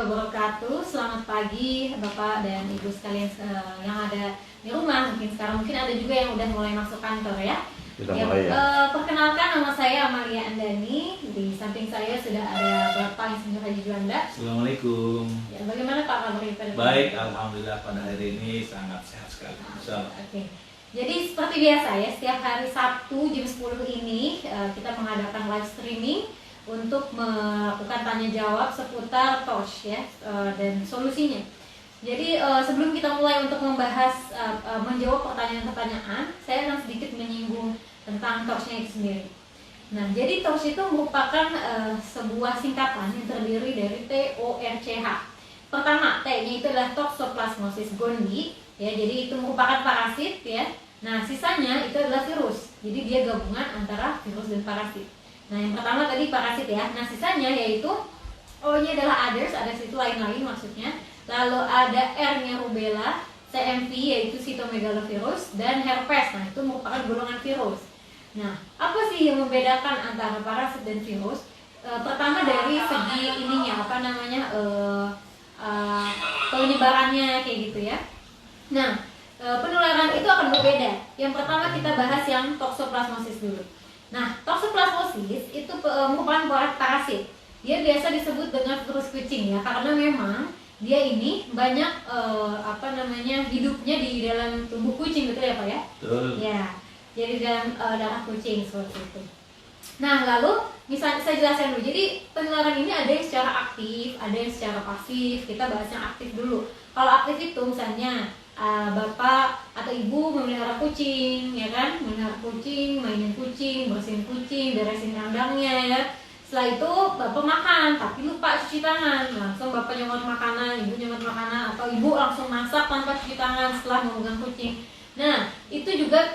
wabarakatuh. Selamat pagi Bapak dan Ibu sekalian yang ada di rumah. Mungkin ada juga yang udah mulai masuk kantor ya. Perkenalkan, nama saya Amalia Andani. Di samping saya sudah ada Bapak Insinyur Haji Juanda. Assalamualaikum. Ya, bagaimana Pak kabarnya pada baik, alhamdulillah pada hari ini sangat sehat sekali. Oke. Jadi seperti biasa ya, setiap hari Sabtu jam 10 ini kita mengadakan live streaming untuk melakukan tanya jawab seputar TOSH ya, dan solusinya. Jadi sebelum kita mulai untuk membahas menjawab pertanyaan-pertanyaan, saya akan sedikit menyinggung tentang TOSH-nya itu sendiri. Nah, jadi TOSH itu merupakan sebuah singkatan yang terdiri dari TORCH. Pertama, T-nya itu adalah Toxoplasmosis gondii ya, jadi itu merupakan parasit ya. Nah, sisanya itu adalah virus. Jadi dia gabungan antara virus dan parasit. Nah, yang pertama tadi parasit ya. Nah, sisanya yaitu O-nya adalah others itu lain-lain maksudnya. Lalu ada R-nya rubella, CMV yaitu cytomegalovirus, dan herpes. Nah, itu merupakan golongan virus. Nah, apa sih yang membedakan antara parasit dan virus? Pertama dari segi ininya penyebarannya kayak gitu ya. Nah, penularan itu akan berbeda. Yang pertama kita bahas yang toxoplasmosis dulu. Nah, toxoplasmosis itu merupakan parasit. Dia biasa disebut dengan virus kucing ya, karena memang dia ini banyak hidupnya di dalam tubuh kucing, betul ya Pak ya? Betul. Ya, jadi dalam darah kucing seperti itu. Nah, lalu misalnya saya jelaskan dulu. Jadi penularan ini ada yang secara aktif, ada yang secara pasif. Kita bahas yang aktif dulu. Kalau aktif itu misalnya bapak atau ibu memelihara kucing, ya kan? Memelihara kucing, mainin kucing, bersihin kucing, beresin kandangnya ya. Setelah itu bapak makan, tapi lupa cuci tangan. Langsung bapak nyomot makanan, ibu nyomot makanan, atau ibu langsung masak tanpa cuci tangan setelah memegang kucing. Nah, itu juga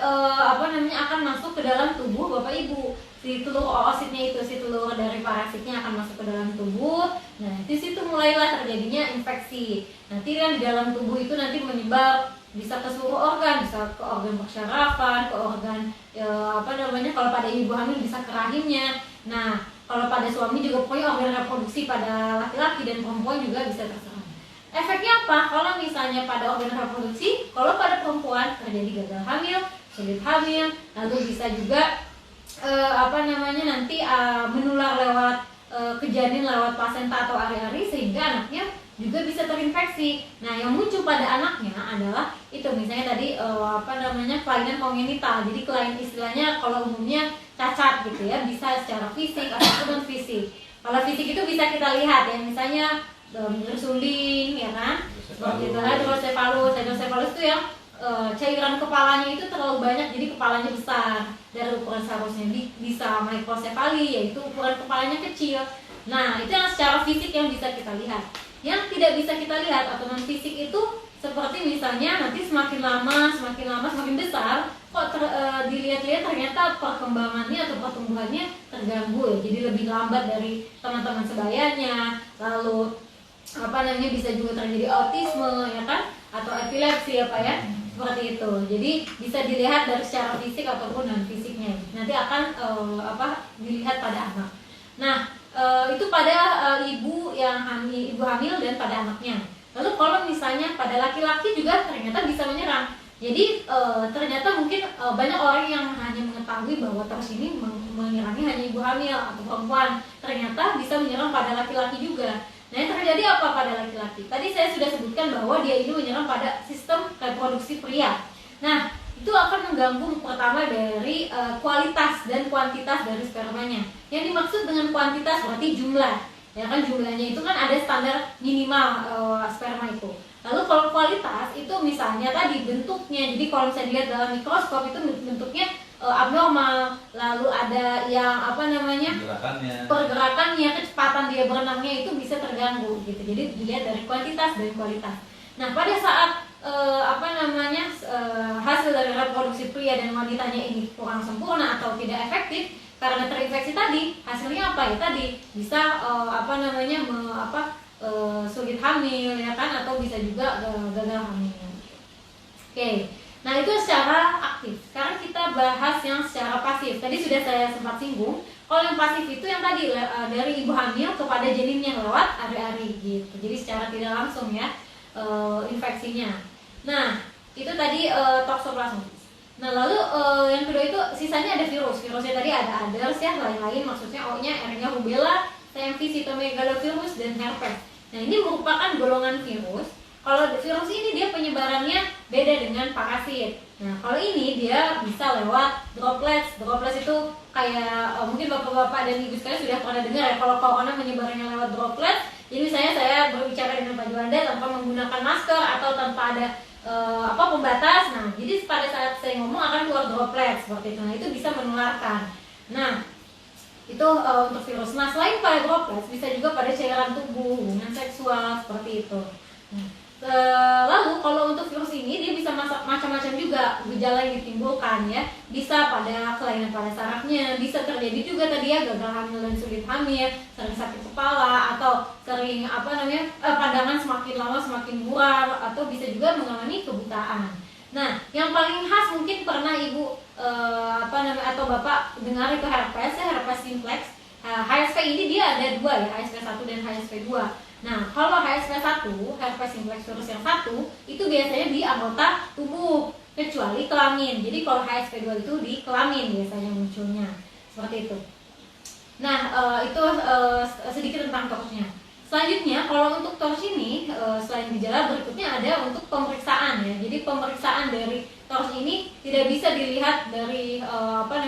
akan masuk ke dalam tubuh bapak ibu. Si telur oositnya itu, si telur dari parasitnya akan masuk ke dalam tubuh. Nah, di situ mulailah terjadinya infeksi. Nanti kan di dalam tubuh itu nanti menyebar bisa ke seluruh organ, bisa ke organ persyarafan, ke organ kalau pada ibu hamil bisa ke rahimnya. Nah, kalau pada suami juga pokoknya organ reproduksi pada laki-laki dan perempuan juga bisa terserang. Efeknya apa? Kalau misalnya pada organ reproduksi, kalau pada perempuan terjadi gagal hamil, sulit hamil, lalu bisa juga menular lewat ke janin lewat plasenta atau ari-ari sehingga anaknya juga bisa terinfeksi. Nah, yang muncul pada anaknya adalah itu misalnya tadi kelainan kongenital. Jadi kelainan istilahnya kalau umumnya cacat gitu ya, bisa secara fisik atau non fisik. Kalau fisik itu bisa kita lihat ya, misalnya bersuling ya kan, seperti itu. Hidrosefalus itu yang cairan kepalanya itu terlalu banyak, jadi kepalanya besar dari ukuran seharusnya. Bisa mikrosefali, yaitu ukuran kepalanya kecil. Nah, itu yang secara fisik yang bisa kita lihat. Yang tidak bisa kita lihat atau non fisik itu seperti misalnya nanti semakin lama semakin besar, kok dilihat-lihat ternyata perkembangannya atau pertumbuhannya terganggu ya, jadi lebih lambat dari teman-teman sebayanya. Lalu bisa juga terjadi autisme ya kan, atau epilepsi ya Pak ya, seperti itu. Jadi bisa dilihat dari secara fisik ataupun non fisiknya. Nanti akan dilihat pada anak. Nah, itu pada ibu hamil dan pada anaknya. Lalu kalau misalnya pada laki-laki juga ternyata bisa menyerang. Jadi ternyata mungkin banyak orang yang hanya mengetahui bahwa TOSH ini menyerangi hanya ibu hamil atau perempuan. Ternyata bisa menyerang pada laki-laki juga. Nah, yang terjadi apa pada laki-laki? Tadi saya sudah sebutkan bahwa dia ini menyerang pada sistem reproduksi pria. Nah, itu akan mengganggu pertama dari kualitas dan kuantitas dari spermanya. Yang dimaksud dengan kuantitas berarti jumlah. Ya kan, jumlahnya itu kan ada standar minimal sperma itu. Lalu kalau kualitas itu misalnya tadi bentuknya. Jadi kalau misalnya dilihat dalam mikroskop itu bentuknya abnormal. Lalu ada yang pergerakannya, kecepatan dia berenangnya itu bisa terganggu gitu. Jadi dilihat dari kuantitas dan kualitas. Nah, pada saat hasil dari reproduksi pria dan wanitanya ini kurang sempurna atau tidak efektif karena terinfeksi tadi, hasilnya apa ya tadi? Bisa sulit hamil ya kan, atau bisa juga gagal hamil. Oke. Nah, itu secara aktif. Sekarang kita bahas yang secara pasif. Tadi sudah saya sempat singgung. Kalau yang pasif itu yang tadi dari ibu hamil kepada janinnya lewat ari-ari gitu. Jadi secara tidak langsung ya infeksinya. Nah, itu tadi toxoplasmosis. Nah, lalu yang kedua itu sisanya ada virus. Virusnya tadi ada others ya, lain-lain maksudnya O-nya, R-nya rubella, TMV, cytomegalovirus dan herpes. Nah, ini merupakan golongan virus. Kalau virus ini dia penyebarannya beda dengan parasit. Nah, kalau ini dia bisa lewat droplets. Droplets itu kayak mungkin bapak-bapak dan ibu sekalian sudah pernah dengar ya, kalau corona menyebarnya lewat droplets. Jadi misalnya saya berbicara dengan Pak Juanda tanpa menggunakan masker atau tanpa ada pembatas. Nah, jadi pada saat saya ngomong akan keluar droplet seperti itu. Nah, itu bisa menularkan. Nah, itu untuk virus. Nah, selain pada droplet bisa juga pada cairan tubuh, hubungan seksual seperti itu. Nah, lalu kalau untuk virus ini dia bisa macam-macam juga gejala yang ditimbulkan ya. Bisa pada kelainan pada sarafnya, bisa terjadi juga tadi ya gagal hamil dan sulit hamil, sering sakit kepala atau sering pandangan semakin lama semakin buram atau bisa juga mengalami kebutaan. Nah, yang paling khas mungkin pernah ibu atau bapak dengar itu herpes ya, herpes simplex. HSV ini dia ada dua ya, HSV 1 dan HSV 2. Nah, kalau HSV 1, herpes simplex virus yang 1, itu biasanya di anggota tubuh, kecuali kelamin. Jadi kalau HSV 2 itu di kelamin biasanya munculnya. Seperti itu. Nah, itu sedikit tentang torsnya. Selanjutnya, kalau untuk tors ini, selain gejala berikutnya ada untuk pemeriksaan ya. Jadi pemeriksaan dari tors ini tidak bisa dilihat dari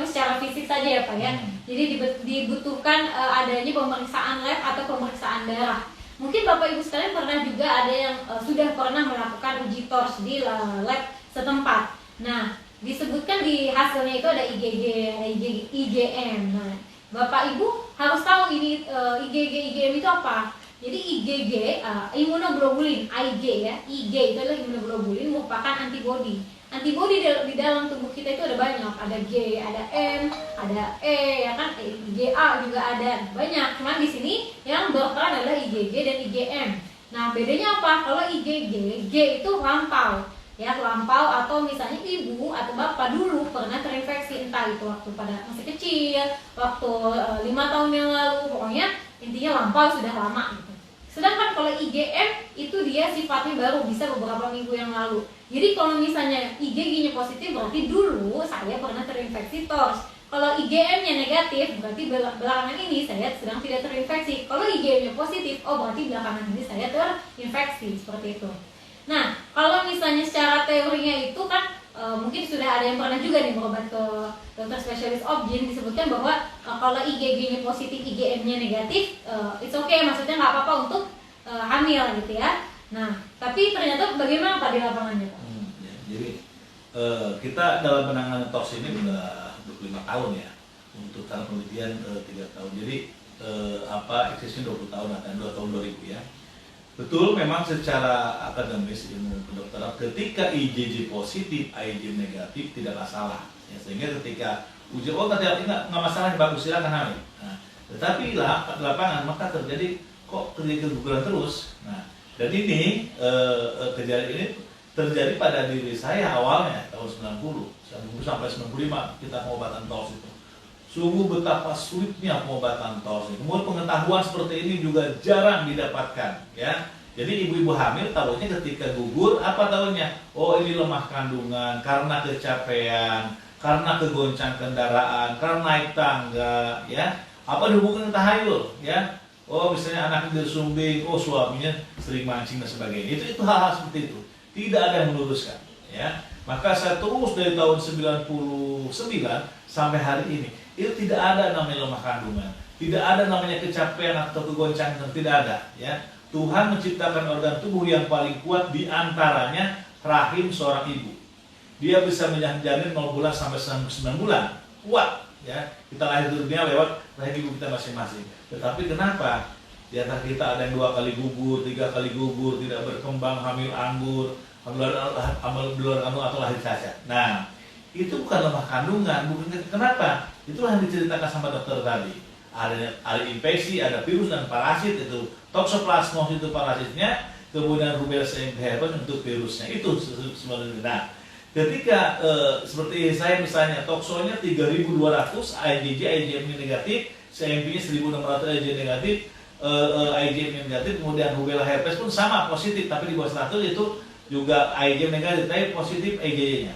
secara fisik saja ya Pak ya. Jadi dibutuhkan adanya pemeriksaan lab atau pemeriksaan darah. Mungkin Bapak Ibu sekalian pernah juga ada yang sudah pernah melakukan uji tors di lab setempat. Nah, disebutkan di hasilnya itu ada IgG, ada IgM. Nah, Bapak Ibu harus tahu ini IgG, IgM itu apa. Jadi IgG, imunoglobulin, Ig ya, Ig itu adalah imunoglobulin merupakan antibodi. Antibodi di dalam tubuh kita itu ada banyak, ada G, ada M, ada E, ya kan, IgA juga ada banyak. Cuman di sini yang berperan adalah IgG dan IgM. Nah, bedanya apa? Kalau IgG, G itu lampau, ya lampau atau misalnya ibu atau bapak dulu pernah terinfeksi entah itu waktu pada masih kecil, waktu 5 tahun yang lalu, pokoknya intinya lampau sudah lama gitu. Sedangkan kalau IgM itu dia sifatnya baru, bisa beberapa minggu yang lalu. Jadi kalau misalnya IgG-nya positif berarti dulu saya pernah terinfeksi tors. Kalau IgM-nya negatif berarti belakangan ini saya sedang tidak terinfeksi. Kalau IgM-nya positif, oh berarti belakangan ini saya terinfeksi, seperti itu. Nah, kalau misalnya secara teorinya itu kan mungkin sudah ada yang pernah juga nih berobat ke dokter spesialis obgyn, disebutkan bahwa kalau IgG-nya positif, IgM-nya negatif, it's okay, maksudnya nggak apa-apa untuk hamil gitu ya. Nah, tapi ternyata bagaimana Pak di lapangannya Pak? Jadi kita dalam penanganan tors ini sudah 25 tahun ya, untuk tahun penelitian 3 tahun. Jadi eksisnya 20 tahun, akan 2 tahun 2000 ya. Betul, memang secara akademis ilmu kedokteran ketika IgG positif, IgM negatif tidaklah salah. Ya, sehingga ketika uji nggak masalah, bagus silakan hamil. Nah, tetapi di lapangan maka terjadi keguguran terus. Nah, dan ini kejadian ini terjadi pada diri saya awalnya tahun 90 sampai 95 kita pengobatan tors itu. Sungguh betapa sulitnya pengobatan tors. Kemudian pengetahuan seperti ini juga jarang didapatkan, ya. Jadi ibu-ibu hamil tahunya ketika gugur, apa tahunya? Oh, ini lemah kandungan karena kecapean, karena kegoncang kendaraan, karena naik tangga, ya. Apa hubungan tahayul, ya? Oh, misalnya anaknya disumbing, oh suaminya sering mancing dan sebagainya. Itu hal-hal seperti itu. Tidak ada yang meluruskan, ya. Maka saya terus dari tahun 99 sampai hari ini itu tidak ada namanya lemah kandungan, tidak ada namanya kecapean atau kegoncangan, tidak ada, ya. Tuhan menciptakan organ tubuh yang paling kuat, di antaranya rahim seorang ibu. Dia bisa menjamin 0 bulan sampai 9 bulan, kuat, ya. Kita lahir di dunia lewat rahim ibu kita masing-masing. Tetapi kenapa di antara kita ada yang 2 kali gugur, 3 kali gugur, tidak berkembang, hamil anggur, hamil luar kandung atau lahir cacat. Nah, itu bukan lemah kandungan, bukan. Kenapa? Itulah yang diceritakan sama dokter tadi. Ada infeksi, ada virus dan parasit, itu toxoplasmosis itu parasitnya, kemudian rubella herpes untuk virusnya, itu sebenarnya. Nah, ketika seperti saya misalnya toksonya 3.200 IgG, IgM negatif, CMV-nya 1.600 IgG negatif, IgM negatif, kemudian rubella herpes pun sama positif, tapi di bawah 100 itu juga IgM negatif, tapi positif IgG-nya.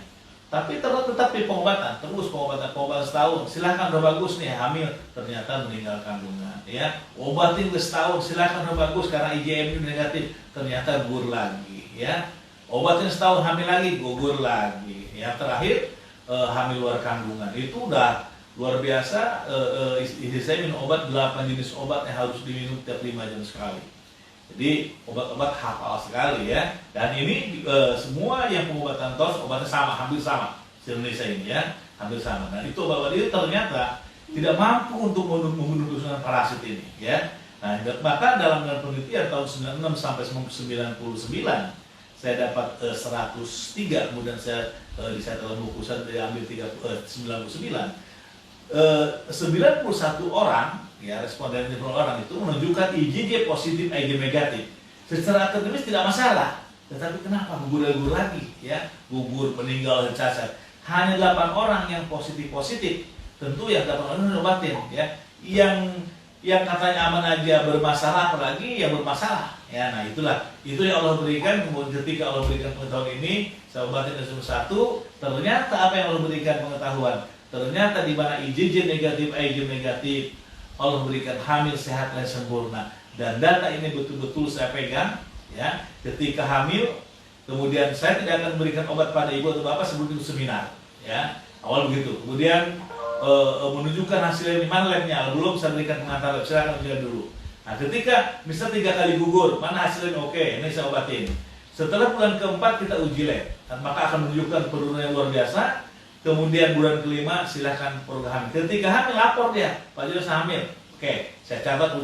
Tapi tetap di pengobatan, terus pengobatan setahun, silahkan udah bagus nih hamil, ternyata meninggal kandungan, ya. Obatin setahun, silahkan udah bagus karena IgM negatif, ternyata gugur lagi, ya. Obatin setahun hamil lagi, gugur lagi. Yang terakhir hamil luar kandungan, itu udah luar biasa. Istri saya minum obat 8 jenis obat yang harus diminum tiap 5 jam sekali. Jadi obat-obat hafal sekali ya. Dan ini semua yang pengobatan TOS obatnya sama, hampir sama di Indonesia ini ya, hampir sama. Nah itu obat-obat itu ternyata tidak mampu untuk membunuh kerusuhan parasit ini ya. Nah maka dalam penelitian tahun 96 sampai 99 saya dapat 103, kemudian saya di saya dalam buku saya diambil 99. 91 orang ya responden orang itu menunjukkan IgG positif, IgG negatif. Secara akademis tidak masalah, tetapi kenapa gugur lagi ya, gugur, meninggal, cacat. Hanya 8 orang yang positif. Tentu yang 8 orang diobatin ya. Yang katanya aman aja bermasalah, apalagi yang bermasalah. Ya, nah itulah itu yang Allah berikan. Kemudian ketika Allah berikan pengetahuan ini, saya obatin satu. Ternyata apa yang Allah berikan pengetahuan? Ternyata di mana IgG negatif, IgM negatif, Allah berikan hamil sehat dan sempurna. Dan data ini betul-betul saya pegang ya. Ketika hamil, kemudian saya tidak akan memberikan obat pada ibu atau bapak sebelum itu seminar ya. Awal begitu. Kemudian menunjukkan hasilnya di mana labnya, belum saya berikan pengantar lab, silakan ujian dulu. Nah ketika misal 3 kali gugur, mana hasilnya oke, ini saya obatin. Setelah bulan keempat kita uji lab, dan maka akan menunjukkan penurunan yang luar biasa. Kemudian bulan kelima silahkan program hamil. Ketika hamil lapor dia, Pak Jero saya hamil. Oke, saya catat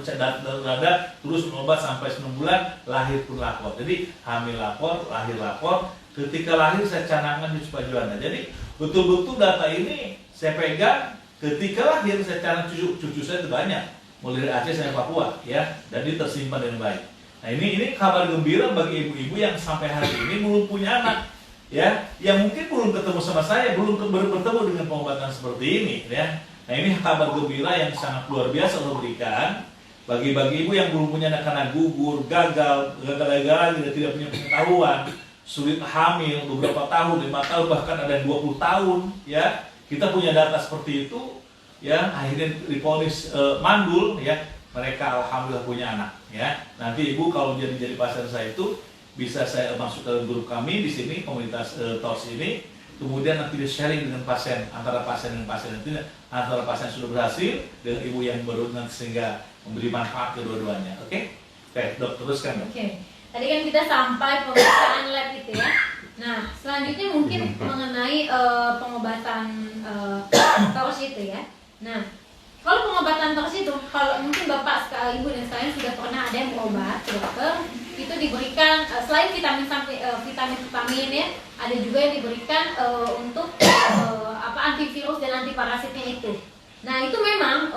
terus obat sampai 9 bulan, lahir pun lapor. Jadi hamil lapor, lahir lapor. Ketika lahir saya canangkan di Pak Juanda. Jadi betul-betul data ini saya pegang. Ketika lahir saya canang cucu saya itu banyak, mulai dari Aceh sampai Papua ya, dan ini tersimpan dengan baik. Nah ini kabar gembira bagi ibu-ibu yang sampai hari ini belum punya anak. Ya, yang mungkin belum ketemu sama saya, belum bertemu dengan pengobatan seperti ini ya. Nah ini kabar gembira yang sangat luar biasa Allah berikan bagi ibu yang belum punya anak karena gugur, gagal tidak punya pengetahuan, sulit hamil beberapa tahun, 5 tahun, bahkan ada yang 20 tahun ya. Kita punya data seperti itu ya, akhirnya divonis mandul ya, mereka alhamdulillah punya anak ya. Nanti ibu kalau jadi pasien saya itu bisa saya masuk ke grup kami di sini, komunitas TOS ini, kemudian nanti di sharing dengan pasien, antara pasien dan pasien, nanti antara pasien yang sudah berhasil dengan ibu yang baru, sehingga memberi manfaat kedua-duanya. Oke, dok teruskan. Oke, tadi kan kita sampai pemeriksaan lab itu ya. Nah selanjutnya mungkin mengenai pengobatan TOS itu ya. Nah kalau pengobatan TOS itu, kalau mungkin bapak, ibu dan sekalian sudah pernah ada yang berobat ke dokter, itu diberikan selain vitamin ya, ada juga yang diberikan untuk antivirus dan antiparasitnya itu. Nah itu memang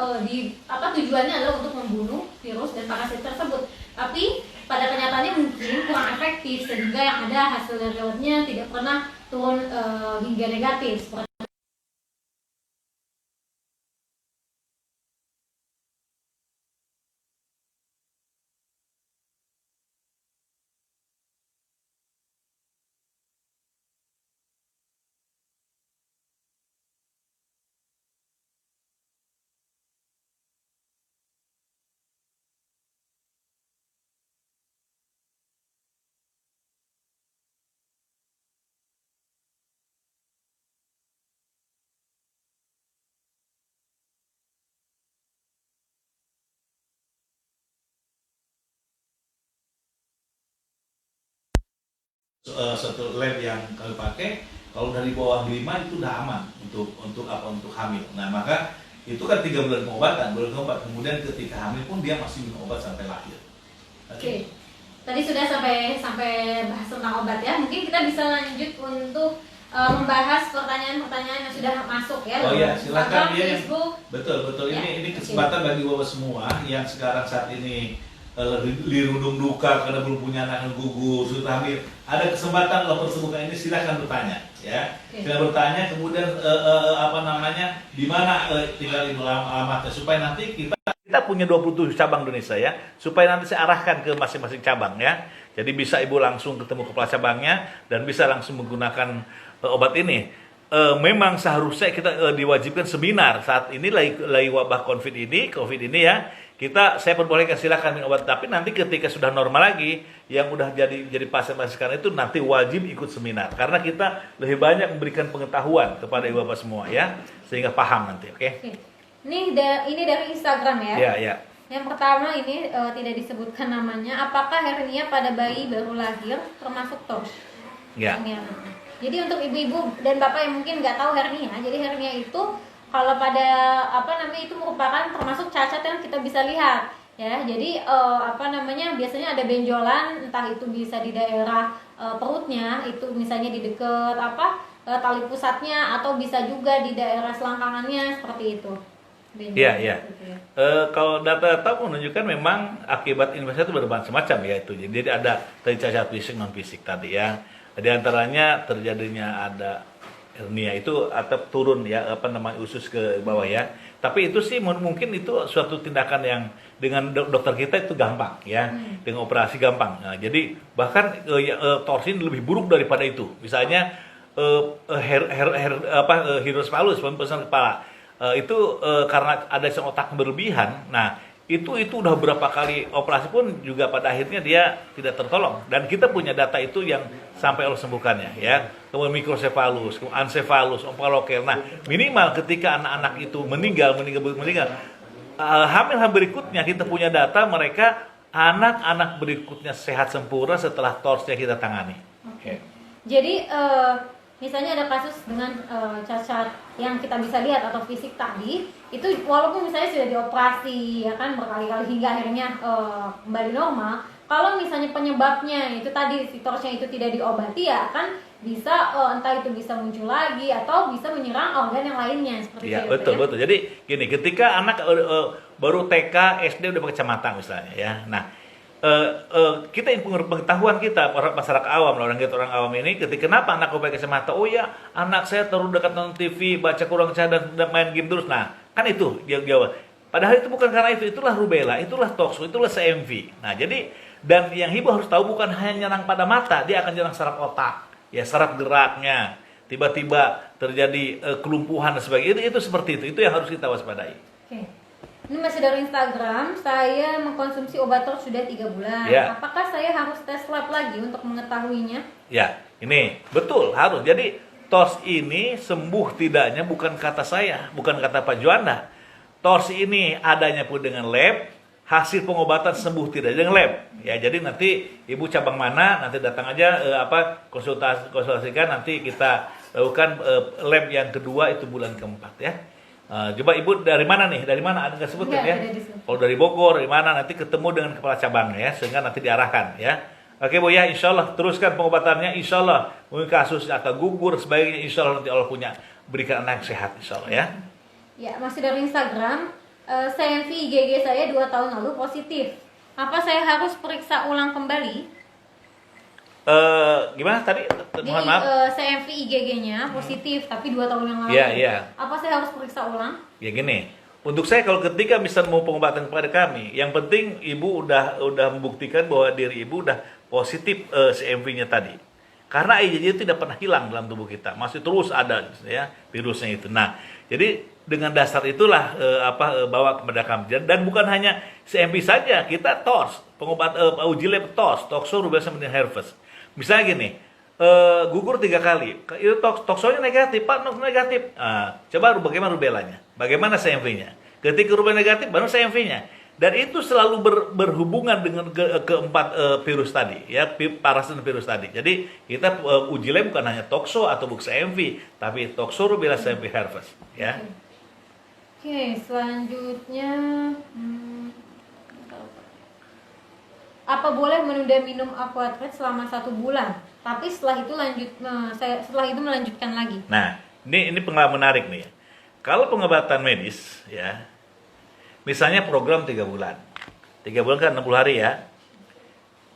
tujuannya adalah untuk membunuh virus dan parasit tersebut. Tapi pada kenyataannya mungkin kurang efektif, sehingga yang ada hasil dari labnya tidak pernah turun hingga negatif. Satu lab yang kami pakai, kalau dari bawah 5 itu udah aman untuk hamil. Nah maka itu kan 3 bulan pengobatan, kemudian ketika hamil pun dia masih minum obat sampai lahir. Oke. Tadi sudah sampai bahas tentang obat ya. Mungkin kita bisa lanjut untuk membahas pertanyaan-pertanyaan yang sudah masuk ya. Oh iya, silakan ya. Facebook. Betul Ya, ini kesempatan bagi bapak semua yang sekarang saat ini lirudung duka karena belum punya anak gugur, sudah hamil, ada kesempatan dalam pertemuan ini silahkan bertanya, ya. Silahkan bertanya, kemudian di mana tinggal ibu alamatnya supaya nanti kita punya 27 cabang Indonesia ya, supaya nanti saya arahkan ke masing-masing cabang ya. Jadi bisa ibu langsung ketemu kepala cabangnya dan bisa langsung menggunakan obat ini. Memang seharusnya kita diwajibkan seminar saat ini lagi wabah COVID ini ya. Saya perbolehkan silakan minum obat, tapi nanti ketika sudah normal lagi, yang udah jadi pasien-pasien sekarang itu nanti wajib ikut seminar karena kita lebih banyak memberikan pengetahuan kepada ibu bapak semua ya, sehingga paham nanti, oke? Ini dari Instagram ya? Iya, iya. Yang pertama ini tidak disebutkan namanya. Apakah hernia pada bayi baru lahir termasuk TORS? Ya. Jadi untuk ibu-ibu dan bapak yang mungkin nggak tahu hernia, jadi hernia itu kalau pada itu merupakan termasuk cacat yang kita bisa lihat ya. Jadi biasanya ada benjolan, entah itu bisa di daerah perutnya, itu misalnya di dekat tali pusatnya, atau bisa juga di daerah selangkangannya seperti itu. Iya. Kalau data menunjukkan memang akibat infeksi itu bermacam-macam ya itu. Jadi ada tadi cacat fisik non fisik tadi ya. Di antaranya terjadinya ada hernia itu atap turun ya usus ke bawah ya. Tapi itu sih mungkin itu suatu tindakan yang dengan dokter kita itu gampang ya, dengan operasi gampang. Nah, jadi bahkan torsin lebih buruk daripada itu. Misalnya hidrocephalus, pembesaran kepala. Itu karena ada otak berlebihan. Nah, itu udah berapa kali operasi pun juga pada akhirnya dia tidak tertolong, dan kita punya data itu yang sampai Allah sembuhkannya ya. Kemudian mikrosefalus, ansefalus, ompalokel. Nah, minimal ketika anak-anak itu meninggal hamil berikutnya kita punya data mereka anak-anak berikutnya sehat sempurna setelah torsnya kita tangani. Oke. Jadi misalnya ada kasus dengan cacat yang kita bisa lihat atau fisik tadi, itu walaupun misalnya sudah dioperasi ya kan berkali-kali hingga akhirnya kembali normal, kalau misalnya penyebabnya itu tadi si torsnya itu tidak diobati ya kan bisa entah itu bisa muncul lagi atau bisa menyerang organ yang lainnya seperti ya, itu. Betul. Jadi gini, ketika anak baru TK, SD udah kecamatan misalnya ya. Nah, kita yang pengetahuan kita orang masyarakat awam, orang awam ini, ketika kenapa anak pakai kacamata? Oh ya, anak saya terlalu dekat nonton TV, baca kurang cadang, main game terus. Nah, kan itu dia jawab. Padahal itu bukan karena itulah rubella, itulah tokso, itulah CMV. Nah, jadi dan yang ibu harus tahu bukan hanya nyerang pada mata, dia akan nyerang saraf otak, ya saraf geraknya. Tiba-tiba terjadi kelumpuhan dan sebagainya. Itu seperti itu yang harus kita waspadai. Oke. Ini masih dari Instagram, saya mengkonsumsi obat TORS sudah 3 bulan. Ya. Apakah saya harus tes lab lagi untuk mengetahuinya? Ya, ini betul harus. Jadi TORS ini sembuh tidaknya bukan kata saya, bukan kata Pak Juanda. TORS ini adanya pun dengan lab, hasil pengobatan sembuh tidak dengan lab. Ya, jadi nanti ibu cabang mana nanti datang aja konsultasikan, nanti kita lakukan lab yang kedua itu bulan keempat ya. Coba ibu dari mana nih? Dari mana? Ada nggak sebutkan ya? Kalau dari Bogor, dari mana? Nanti ketemu dengan kepala cabangnya ya, sehingga nanti diarahkan ya. Oke Bu ya, insya Allah teruskan pengobatannya, insya Allah mungkin kasus atau gugur sebagainya, insya Allah nanti Allah punya berikan anak yang sehat, insya Allah ya. Ya, masih dari Instagram, CMV IgG saya 2 tahun lalu positif. Apa saya harus periksa ulang kembali? Gimana tadi? Jadi Maaf. CMV IgG-nya positif tapi 2 tahun yang lalu. Iya. Apa saya harus periksa ulang? Ya gini, untuk saya kalau ketika bisa mau pengobatan kepada kami, yang penting ibu udah membuktikan bahwa diri ibu udah positif CMV-nya tadi. Karena IgG itu tidak pernah hilang dalam tubuh kita, masih terus ada ya virusnya itu. Nah, jadi dengan dasar itulah bawa kepada kami, dan bukan hanya CMV saja, kita TORS, pengobat uji lab TORS, tokso rubella sama herpes. Misalnya gini, gugur 3 kali, itu toksonya negatif, Pak, negatif. Coba bagaimana rubellanya? Bagaimana CMV-nya? Ketika rubella negatif, baru CMV-nya. Dan itu selalu berhubungan dengan keempat virus tadi, ya, parasit virus tadi. Jadi kita uji lab bukan hanya tokso atau bukan CMV, tapi tokso rubella CMV herpes, ya. Oke, selanjutnya. Apa boleh menunda minum Aquatrade selama 1 bulan? Tapi setelah itu melanjutkan lagi. Nah, ini pengalaman menarik nih. Kalau pengobatan medis, ya, misalnya program 3 bulan. 3 bulan kan 60 hari ya.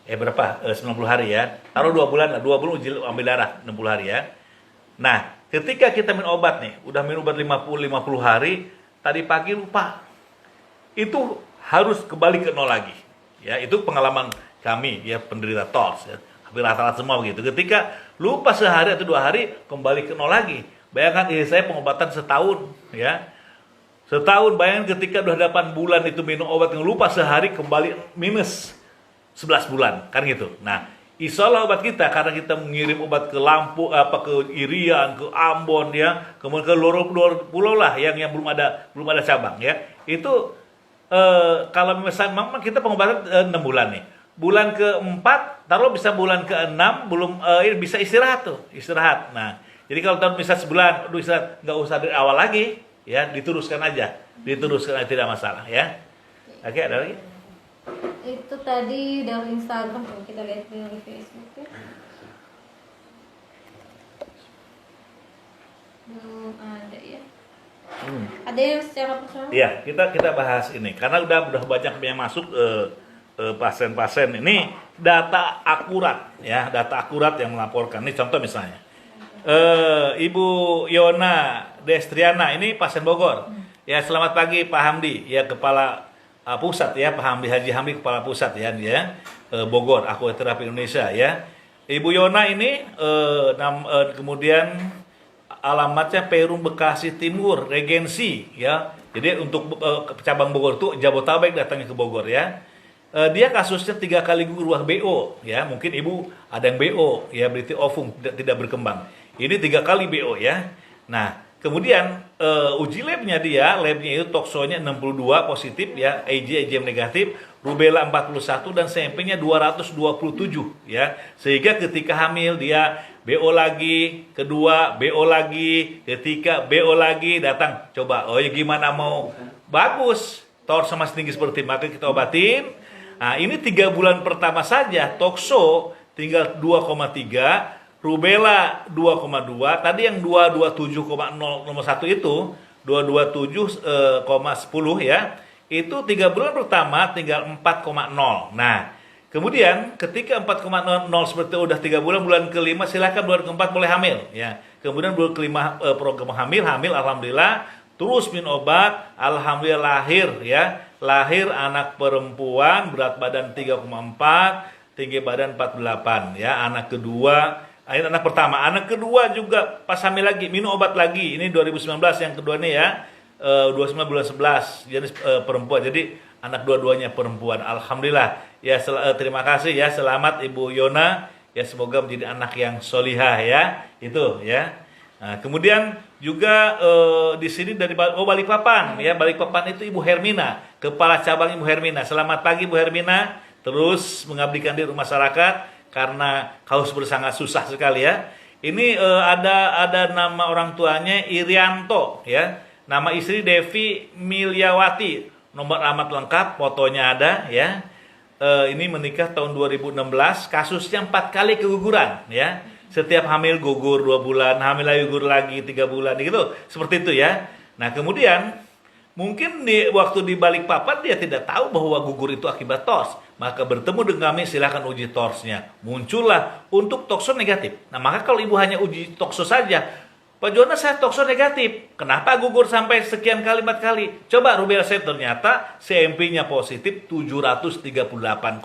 Berapa? 90 hari ya. Taruh 2 bulan lah, 2 bulan uji ambil darah 60 hari ya. Nah, ketika kita minum obat nih, udah minum obat 50 hari, tadi pagi lupa. Itu harus kembali ke nol lagi. Ya, itu pengalaman kami ya penderita TORS ya. Hampir rata-rata semua begitu. Ketika lupa sehari atau 2 hari, kembali ke nol lagi. Bayangkan saya pengobatan setahun ya. Setahun, bayangkan ketika udah 8 bulan itu minum obat yang lupa sehari kembali minus 11 bulan, kan gitu. Nah, insya Allah obat kita, karena kita mengirim obat ke Lampung, ke Irian, ke Ambon ya, kemudian ke luar pulau lah yang belum ada cabang ya. Itu kalau misalnya memang kita pengobatan 6 bulan nih. Bulan ke-4, taruh bisa bulan ke-6 belum bisa istirahat tuh, istirahat. Nah, jadi kalau taruh bisa sebulan, istirahat, nggak usah dari awal lagi ya, diteruskan aja tidak masalah ya. Oke, ada lagi? Itu tadi dari Instagram, kalau kita lihat dari Facebook ya. Belum ada ya. Ada yang secara personal? Iya, kita bahas ini karena udah banyak yang masuk pasien-pasien ini data akurat ya, data akurat yang melaporkan. Ini contoh misalnya. Ibu Yona Destriana ini pasien Bogor. Ya, selamat pagi Pak Hamdi, ya kepala pusat ya, Pak Hamdi Haji Hamdi kepala pusat ya dia Bogor, Aquaterapi Indonesia ya. Ibu Yona ini kemudian alamatnya Perum Bekasi Timur, Regensi ya. Jadi untuk cabang Bogor itu Jabotabek datangnya ke Bogor ya. Dia kasusnya 3 kali gugur ruah BO ya. Mungkin ibu ada yang BO ya, berarti ovum tidak berkembang. Ini 3 kali BO ya. Nah, kemudian uji labnya itu toksonya 62 positif ya, IgM negatif, rubella 41 dan CMP-nya 227 ya. Sehingga ketika hamil dia BO lagi, kedua BO lagi, ketika BO lagi datang. Coba, oh ya gimana mau bagus, TORS sama tinggi seperti maka kita obatin. Nah, ini 3 bulan pertama saja tokso tinggal 2,3, rubella 2,2, tadi yang 227,0 nomor 1 itu 227,10 ya. Itu 3 bulan pertama tinggal 4,0. Nah, kemudian ketika 4,0 seperti udah 3 bulan ke-5 silakan bulan ke-4 boleh hamil ya. Kemudian bulan ke-5 program hamil alhamdulillah, terus minum obat, alhamdulillah lahir ya. Lahir anak perempuan, berat badan 3,4, tinggi badan 48 ya. Anak kedua, anak pertama, anak kedua juga pas hamil lagi, minum obat lagi. Ini 2019 yang kedua nih ya. 29 bulan 11 jenis perempuan. Jadi anak dua-duanya perempuan. Alhamdulillah. Ya terima kasih ya, selamat Ibu Yona. Ya semoga menjadi anak yang solihah ya. Itu ya. Nah, kemudian juga di sini dari Balikpapan ya. Balikpapan itu Ibu Hermina, kepala cabang Ibu Hermina. Selamat pagi Bu Hermina. Terus mengabdikan diri masyarakat karena kaus sangat susah sekali ya. Ini ada nama orang tuanya Irianto ya. Nama istri Devi Milyawati. Nomor alamat lengkap, fotonya ada ya. Ini menikah tahun 2016, kasusnya 4 kali keguguran ya. Setiap hamil gugur 2 bulan, hamil lagi gugur lagi 3 bulan gitu. Seperti itu ya. Nah, kemudian mungkin waktu di Balikpapan dia tidak tahu bahwa gugur itu akibat TORS. Maka bertemu dengan kami, silahkan uji TORS-nya. Muncullah untuk tokso negatif. Nah, maka kalau ibu hanya uji tokso saja, Pak Jonas saya tokso negatif. Kenapa gugur sampai sekian kali, 4 kali? Coba rubella saya ternyata CMP-nya positif 738,7.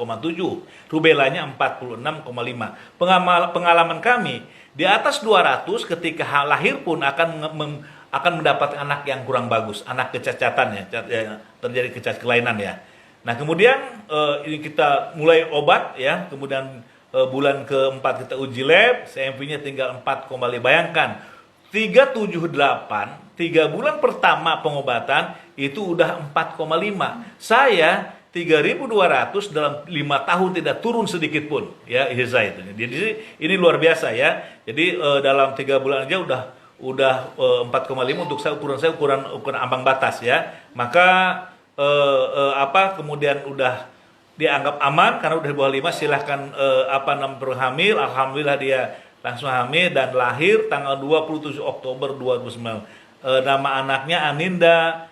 Rubellanya 46,5. Pengalaman kami, di atas 200 ketika lahir pun akan mendapat anak yang kurang bagus, anak kecacatan ya, terjadi kecacat kelainan ya. Nah, kemudian ini kita mulai obat ya, kemudian bulan ke-4 kita uji lab, CMP-nya tinggal 4,5. Bayangkan 378, 3 bulan pertama pengobatan itu udah 4,5. Saya 3.200 dalam 5 tahun tidak turun sedikit pun ya IHSA itu. Jadi ini luar biasa ya. Jadi dalam 3 bulan aja udah 4,5 untuk saya ukuran ambang batas ya. Maka kemudian udah dianggap aman karena udah di bawah 5, silahkan hamil. Alhamdulillah dia langsung hamil dan lahir tanggal 27 Oktober 2009. Nama anaknya Aninda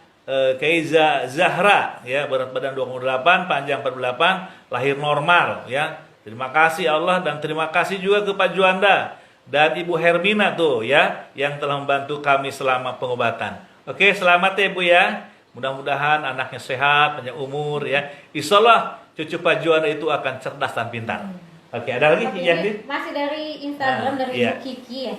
Keiza Zahra, ya, berat badan 28, panjang 48, lahir normal, ya. Terima kasih Allah dan terima kasih juga ke Pak Juanda dan Ibu Hermina tuh, ya, yang telah membantu kami selama pengobatan. Oke, selamat ya Ibu ya. Mudah-mudahan anaknya sehat, panjang umur, ya. Insya Allah cucu Pak Juanda itu akan cerdas dan pintar. Oke, ada lagi yang masih dari Instagram dari iya. Bu Kiki ya.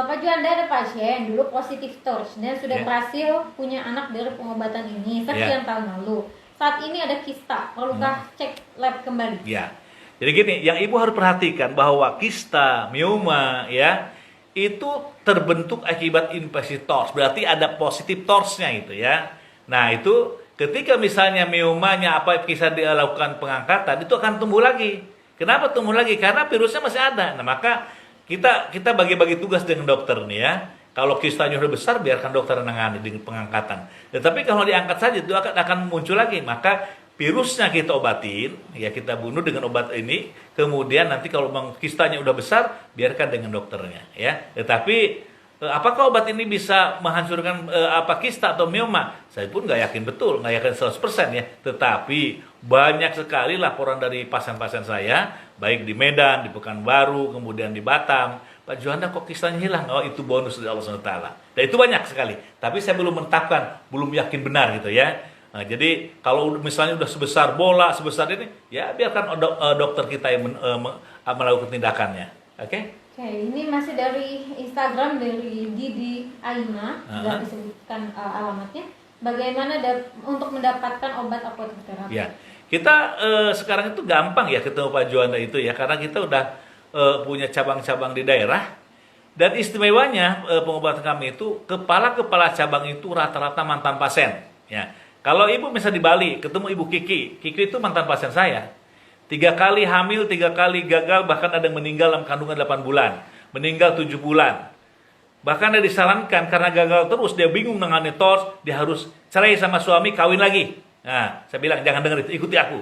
Pak Juanda ada pasien dulu positif TORCH dan sudah berhasil punya anak dari pengobatan ini sekian tahun lalu. Saat ini ada kista, perlukah cek lab kembali? Ya. Jadi gini, yang ibu harus perhatikan bahwa kista, mioma, ya, itu terbentuk akibat infeksi TORCH. Berarti ada positif TORCH-nya itu ya. Nah itu ketika misalnya miomanya apa bisa dilakukan pengangkatan, itu akan tumbuh lagi. Kenapa tumbuh lagi? Karena virusnya masih ada. Nah maka kita bagi-bagi tugas dengan dokter nih ya. Kalau kistanya sudah besar, biarkan dokter menangani dengan pengangkatan. Tetapi kalau diangkat saja itu akan muncul lagi. Maka virusnya kita obatin, ya kita bunuh dengan obat ini. Kemudian nanti kalau kistanya udah besar, biarkan dengan dokternya, ya. Tetapi apakah obat ini bisa menghancurkan kista atau mioma? Saya pun nggak yakin betul, nggak yakin 100% ya. Tetapi banyak sekali laporan dari pasien-pasien saya, baik di Medan, di Pekanbaru, kemudian di Batam. Pak Juanda kok kistanya hilang? Oh itu bonus dari Allah SWT. Dan itu banyak sekali. Tapi saya belum menetapkan, belum yakin benar gitu ya. Nah, jadi kalau misalnya udah sebesar bola, sebesar ini, ya biarkan dokter kita yang melakukan tindakannya. Oke? Oke, ini masih dari Instagram dari Didi Aina, nggak disebutkan alamatnya. Bagaimana untuk mendapatkan obat apoterapi? Ya, kita sekarang itu gampang ya ketemu Pak Juanda itu ya, karena kita udah punya cabang-cabang di daerah. Dan istimewanya pengobatan kami itu kepala-kepala cabang itu rata-rata mantan pasien. Ya, kalau ibu misalnya di Bali ketemu Ibu Kiki, Kiki itu mantan pasien saya. 3 kali hamil, 3 kali gagal, bahkan ada yang meninggal dalam kandungan 8 bulan. Meninggal 7 bulan. Bahkan ada disarankan karena gagal terus, dia bingung menangani TORCH, dia harus cerai sama suami, kawin lagi. Nah, saya bilang jangan dengar itu, ikuti aku.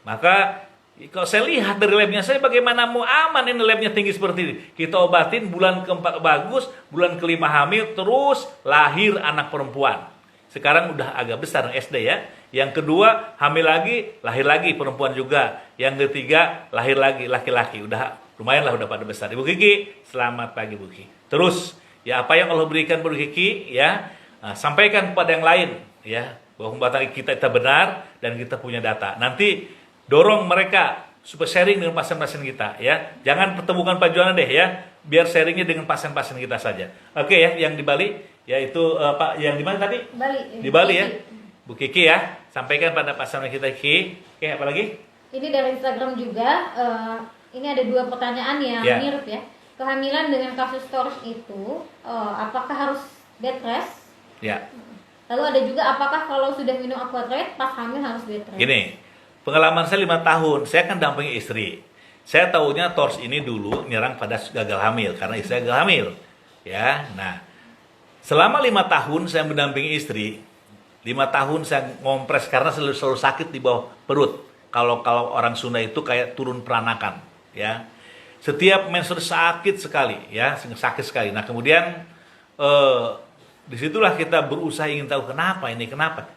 Maka kalau saya lihat dari labnya saya, bagaimana mau aman ini labnya tinggi seperti ini. Kita obatin, bulan keempat bagus, bulan kelima hamil, terus lahir anak perempuan. Sekarang udah agak besar SD ya. Yang kedua hamil lagi, lahir lagi perempuan juga. Yang ketiga lahir lagi laki-laki. Udah lumayan lah, udah pada besar. Ibu Kiki, selamat pagi Bu Kiki. Terus ya apa yang Allah berikan Bu Kiki ya, sampaikan kepada yang lain ya, bahwa pengobatan kita benar dan kita punya data. Nanti dorong mereka supaya sharing dengan pasien-pasien kita ya. Jangan pertemukan Pak Juanda deh ya. Biar sharingnya dengan pasien-pasien kita saja. Oke ya, yang di Bali yaitu Pak yang di mana tadi? Bali. Di Bali ya. Bu Kiki ya, sampaikan pada pasien kita Kiki. Oke, apa lagi? Ini dari Instagram juga. Ini ada 2 pertanyaan yang mirip ya. Kehamilan dengan kasus TORCH itu apakah harus bed rest? Ya. Lalu ada juga apakah kalau sudah minum Aquatrade pas hamil harus bed rest? Gini, pengalaman saya 5 tahun, saya kan dampingi istri. Saya tahunya TORCH ini dulu nyerang pada gagal hamil karena istri gagal hamil. Ya, nah selama 5 tahun saya mendampingi istri. 5 tahun saya ngompres karena selalu sakit di bawah perut. Kalau orang Sunda itu kayak turun peranakan, ya. Setiap menstruasi sakit sekali, ya, sakit sekali. Nah kemudian disitulah kita berusaha ingin tahu kenapa.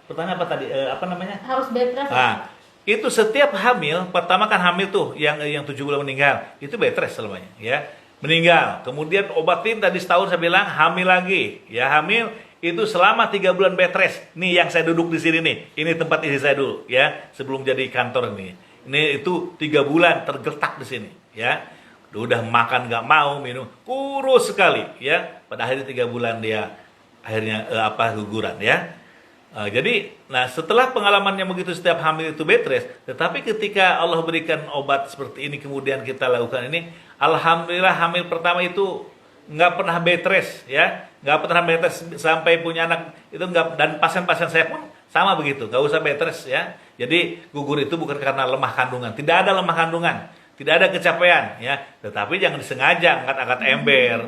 Pertanyaan apa tadi? Apa namanya? Harus bed rest. Nah, itu setiap hamil, pertama kan hamil tuh yang 7 bulan meninggal, itu bed rest selamanya, ya. Meninggal. Kemudian obatin tadi setahun saya bilang hamil lagi, ya hamil. Itu selama 3 bulan bed rest. Nih yang saya duduk di sini nih. Ini tempat istri saya dulu ya, sebelum jadi kantor ini. Ini itu 3 bulan tergeletak di sini ya. Udah makan nggak mau, minum kurus sekali ya. Pada akhirnya 3 bulan dia akhirnya guguran ya. Jadi setelah pengalamannya begitu setiap hamil itu bed rest, tetapi ketika Allah berikan obat seperti ini kemudian kita lakukan ini, alhamdulillah hamil pertama itu nggak pernah bed rest ya, nggak pernah bed rest sampai punya anak itu nggak, dan pasien-pasien saya pun sama begitu, nggak usah bed rest ya. Jadi gugur itu bukan karena lemah kandungan, tidak ada lemah kandungan, tidak ada kecapean ya, tetapi jangan disengaja angkat-angkat ember,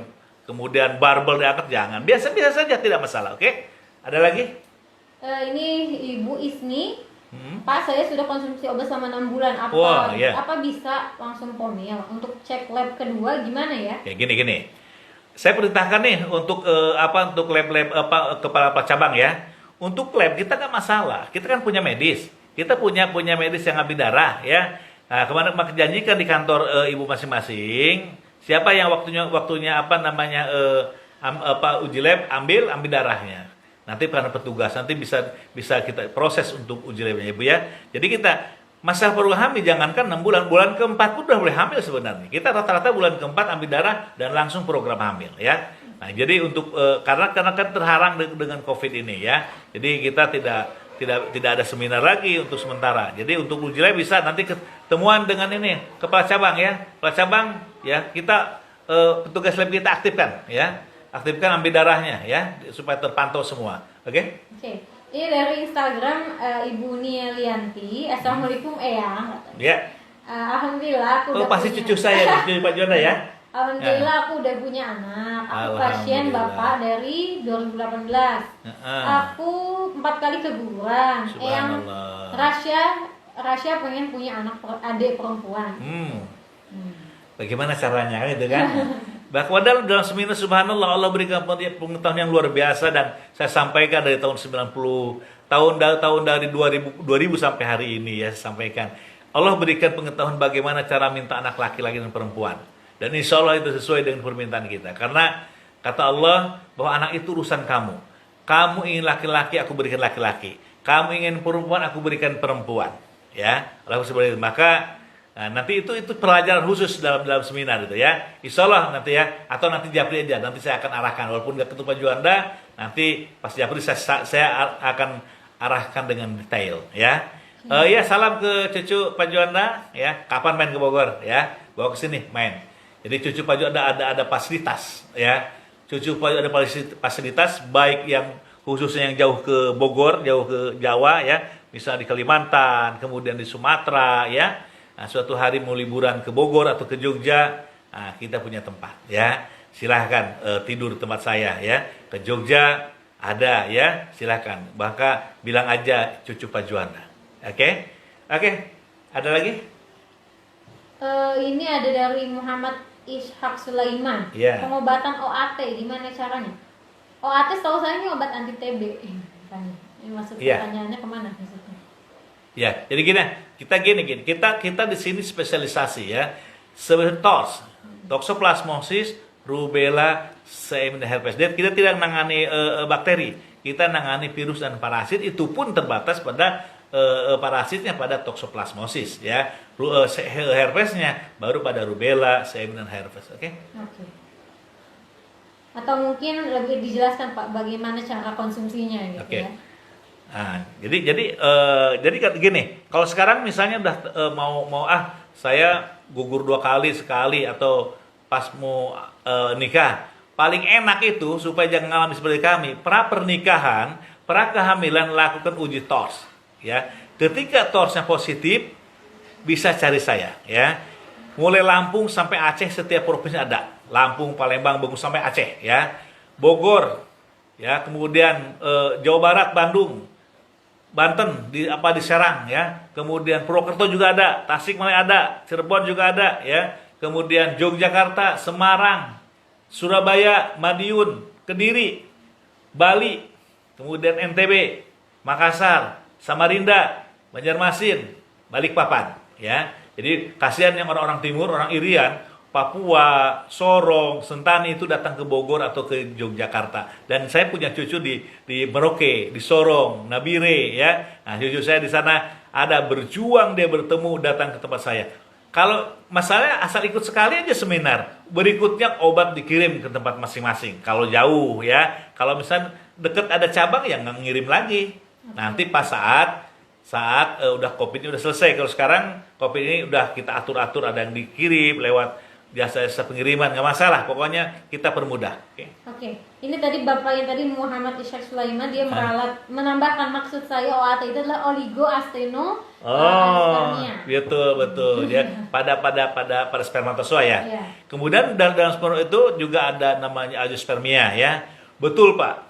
kemudian barbel diangkat, jangan, biasa-biasa saja tidak masalah. Oke, ada lagi? Ini Ibu Isni. Pak, saya sudah konsumsi obat selama 6 bulan. Apa bisa langsung pomil? Untuk cek lab kedua gimana ya? Ya gini. Saya perintahkan nih untuk untuk lab kepala cabang ya, untuk lab kita nggak masalah. Kita kan punya medis. Kita punya medis yang ambil darah ya. Nah, kemarin janjikan di kantor ibu masing-masing. Siapa yang waktunya apa namanya uji lab ambil darahnya. Nanti karena petugas nanti bisa kita proses untuk uji labnya ibu ya. Jadi kita masalah program hamil jangankan 6 bulan keempat pun udah boleh hamil sebenarnya. Kita rata-rata bulan keempat ambil darah dan langsung program hamil ya. Nah, jadi untuk karena kan terhalang dengan Covid ini ya. Jadi kita tidak ada seminar lagi untuk sementara. Jadi untuk uji lab bisa nanti ketemuan dengan ini kepala cabang ya. Kepala cabang ya, kita petugas lab kita aktifkan ya. Aktifkan ambil darahnya ya supaya terpantau semua. Oke? Oke. Ini dari Instagram Ibu Nia Lianti. Assalamualaikum Eyang. Ya. Alhamdulillah aku udah pasti punya. cucu saya, cucu Pak Juanda ya. Alhamdulillah aku udah punya anak. Aku pasien bapak dari 2018. Aku 4 kali keguguran. Eyang Rasya pengen punya adik perempuan. Bagaimana caranya gitu kan? Bahwa dalam seminar subhanallah Allah berikan pengetahuan yang luar biasa dan saya sampaikan dari tahun 90 tahun dari 2000 sampai hari ini ya saya sampaikan. Allah berikan pengetahuan bagaimana cara minta anak laki-laki dan perempuan. Dan insya Allah itu sesuai dengan permintaan kita. Karena kata Allah bahwa anak itu urusan kamu. Kamu ingin laki-laki, aku berikan laki-laki. Kamu ingin perempuan, aku berikan perempuan. Ya, Allah seperti itu. Maka nanti itu pelajaran khusus dalam seminar itu ya. Insya Allah nanti ya, atau nanti Japri aja, nanti saya akan arahkan. Walaupun nggak ketemu Pak Juanda, nanti pas Japri saya akan arahkan dengan detail ya. Ya salam ke cucu Pak Juanda ya. Kapan main ke Bogor ya? Bawa ke sini main. Jadi cucu Pak Juanda ada fasilitas ya. Cucu Pak Juanda ada fasilitas baik yang khususnya yang jauh ke Bogor, jauh ke Jawa ya. Misalnya di Kalimantan, kemudian di Sumatera ya. Nah, suatu hari mau liburan ke Bogor atau ke Jogja, kita punya tempat ya. Silahkan tidur di tempat saya ya. Ke Jogja ada ya, silahkan. Bahkan bilang aja cucu Pak Juanda. Oke? Ada lagi? Ini ada dari Muhammad Ishak Sulaiman. Yeah. Pengobatan OAT gimana caranya? OAT setahu saya ini obat anti TB. Ini maksud pertanyaannya kemana maksudnya? Ya, jadi gini, kita di sini spesialisasi ya, seperti TORS, toksoplasmosis, rubella, CMV, herpes. Dan kita tidak menangani bakteri, kita menangani virus dan parasit. Itu pun terbatas pada parasitnya pada toksoplasmosis ya, herpesnya baru pada rubella, CMV dan herpes. Oke? Atau mungkin lebih dijelaskan Pak bagaimana cara konsumsinya gitu ya. Nah, jadi gini, kalau sekarang misalnya udah mau saya gugur 2 kali sekali atau pas mau nikah, paling enak itu supaya jangan ngalami seperti kami, pra pernikahan, pra kehamilan lakukan uji TORS ya. Ketika TORSnya positif bisa cari saya ya. Mulai Lampung sampai Aceh setiap provinsi ada. Lampung, Palembang, Bengkulu sampai Aceh ya. Bogor ya, kemudian Jawa Barat, Bandung, Banten di Serang ya, kemudian Purwokerto juga ada, Tasikmalaya ada, Cirebon juga ada ya, kemudian Yogyakarta, Semarang, Surabaya, Madiun, Kediri, Bali, kemudian NTB, Makassar, Samarinda, Banjarmasin, Balikpapan ya. Jadi kasihan yang orang-orang timur, orang Irian, Papua, Sorong, Sentani itu datang ke Bogor atau ke Yogyakarta. Dan saya punya cucu di Merauke, di Sorong, Nabire ya. Nah, cucu saya di sana ada berjuang dia bertemu datang ke tempat saya. Kalau masalahnya asal ikut sekali aja seminar, berikutnya obat dikirim ke tempat masing-masing. Kalau jauh ya, kalau misalnya deket ada cabang ya nggak ngirim lagi. Nanti pas saat udah COVID ini udah selesai. Kalau sekarang COVID ini udah kita atur-atur, ada yang dikirim lewat jasa pengiriman, nggak masalah, pokoknya kita permudah. Oke. Ini tadi Bapak yang tadi Muhammad Ishak Sulaiman dia menambahkan maksud saya OAT itu adalah oligoasteno aspermia. Betul ya. pada spermatozoa ya. Kemudian dalam sperma itu juga ada namanya azoospermia ya. Betul Pak.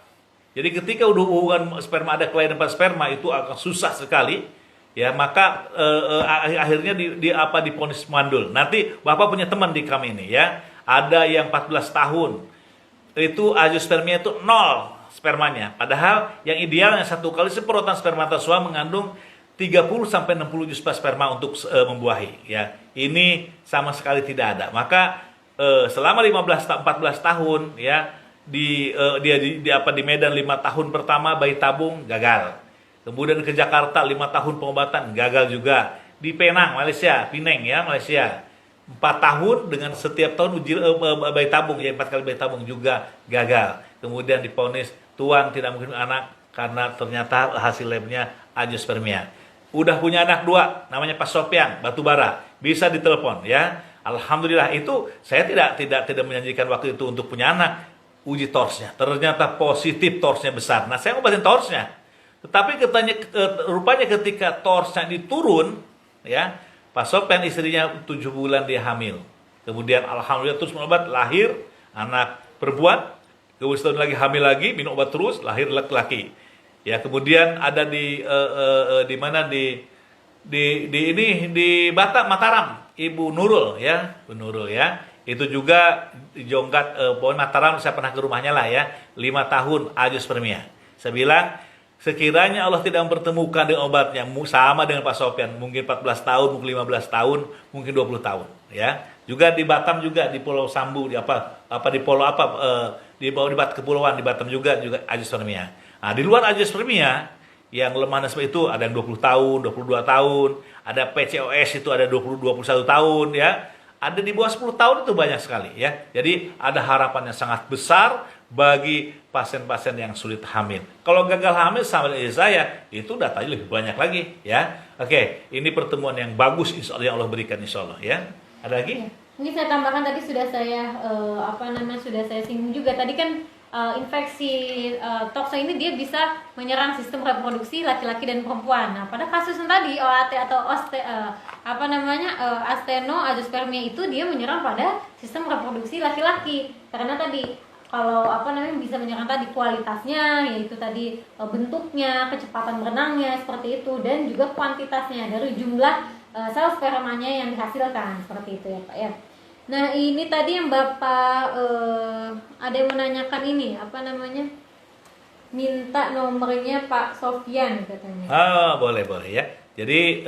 Jadi ketika udah hubungan sperma ada kelainan pada sperma itu akan susah sekali. Ya, maka akhirnya diponis mandul. Nanti Bapak punya teman di kami ini ya. Ada yang 14 tahun. Itu azoospermia itu 0 spermanya. Padahal yang idealnya satu kali semprotan spermatozoa mengandung 30 sampai 60 juta sperma untuk membuahi. Ya, ini sama sekali tidak ada. Maka selama 14 tahun ya di Medan 5 tahun pertama bayi tabung gagal. Kemudian ke Jakarta 5 tahun pengobatan gagal juga. Di Penang, Malaysia, Penang ya, Malaysia 4 tahun dengan setiap tahun uji bayi tabung ya 4 kali bayi tabung juga gagal. Kemudian divonis Tuhan tidak mungkin anak karena ternyata hasil labnya agiospermia. Udah punya anak 2 namanya Pak Sofian Batubara, bisa ditelepon ya. Alhamdulillah itu saya tidak menjanjikan waktu itu untuk punya anak. Uji torsnya ternyata positif, torsnya besar. Nah saya ngobatin torsnya, tetapi rupanya ketika torsnya diturun ya, Pak Sofian istrinya 7 bulan dia hamil. Kemudian alhamdulillah terus minum obat, lahir anak perempuan. Kemudian setahun lagi hamil lagi, minum obat terus, lahir laki-laki. Ya, kemudian ada di mana di Batam, Mataram, Ibu Nurul ya, Bu Nurul ya. Itu juga di Jonggat Mataram, saya pernah ke rumahnya lah ya, 5 tahun agiospermia. Saya bilang sekiranya Allah tidak mempertemukan dengan obatnya sama dengan Pak Sofian, mungkin 14 tahun, mungkin 15 tahun, mungkin 20 tahun ya. Juga di Batam juga di Pulau Sambu di kepulauan di Batam juga agiospermia. Nah, di luar agiospermia yang lemah seperti itu ada yang 20 tahun, 22 tahun, ada PCOS itu ada 21 tahun ya. Ada di bawah 10 tahun itu banyak sekali ya. Jadi ada harapan yang sangat besar bagi pasien-pasien yang sulit hamil. Kalau gagal hamil sama dengan saya, itu datanya lebih banyak lagi ya. Oke, ini pertemuan yang bagus insya Allah yang Allah berikan insya Allah ya. Ada lagi? Ya. Ini saya tambahkan tadi sudah saya singgung juga tadi kan infeksi tokso ini dia bisa menyerang sistem reproduksi laki-laki dan perempuan. Nah, pada kasus yang tadi OAT atau asteno-agiospermia itu dia menyerang pada sistem reproduksi laki-laki. Karena tadi kalau bisa menyerang tadi kualitasnya, yaitu tadi bentuknya, kecepatan berenangnya seperti itu, dan juga kuantitasnya dari jumlah sel spermanya yang dihasilkan seperti itu ya Pak ya. Nah ini tadi yang Bapak ada yang menanyakan ini minta nomornya Pak Sofian katanya. Boleh ya. Jadi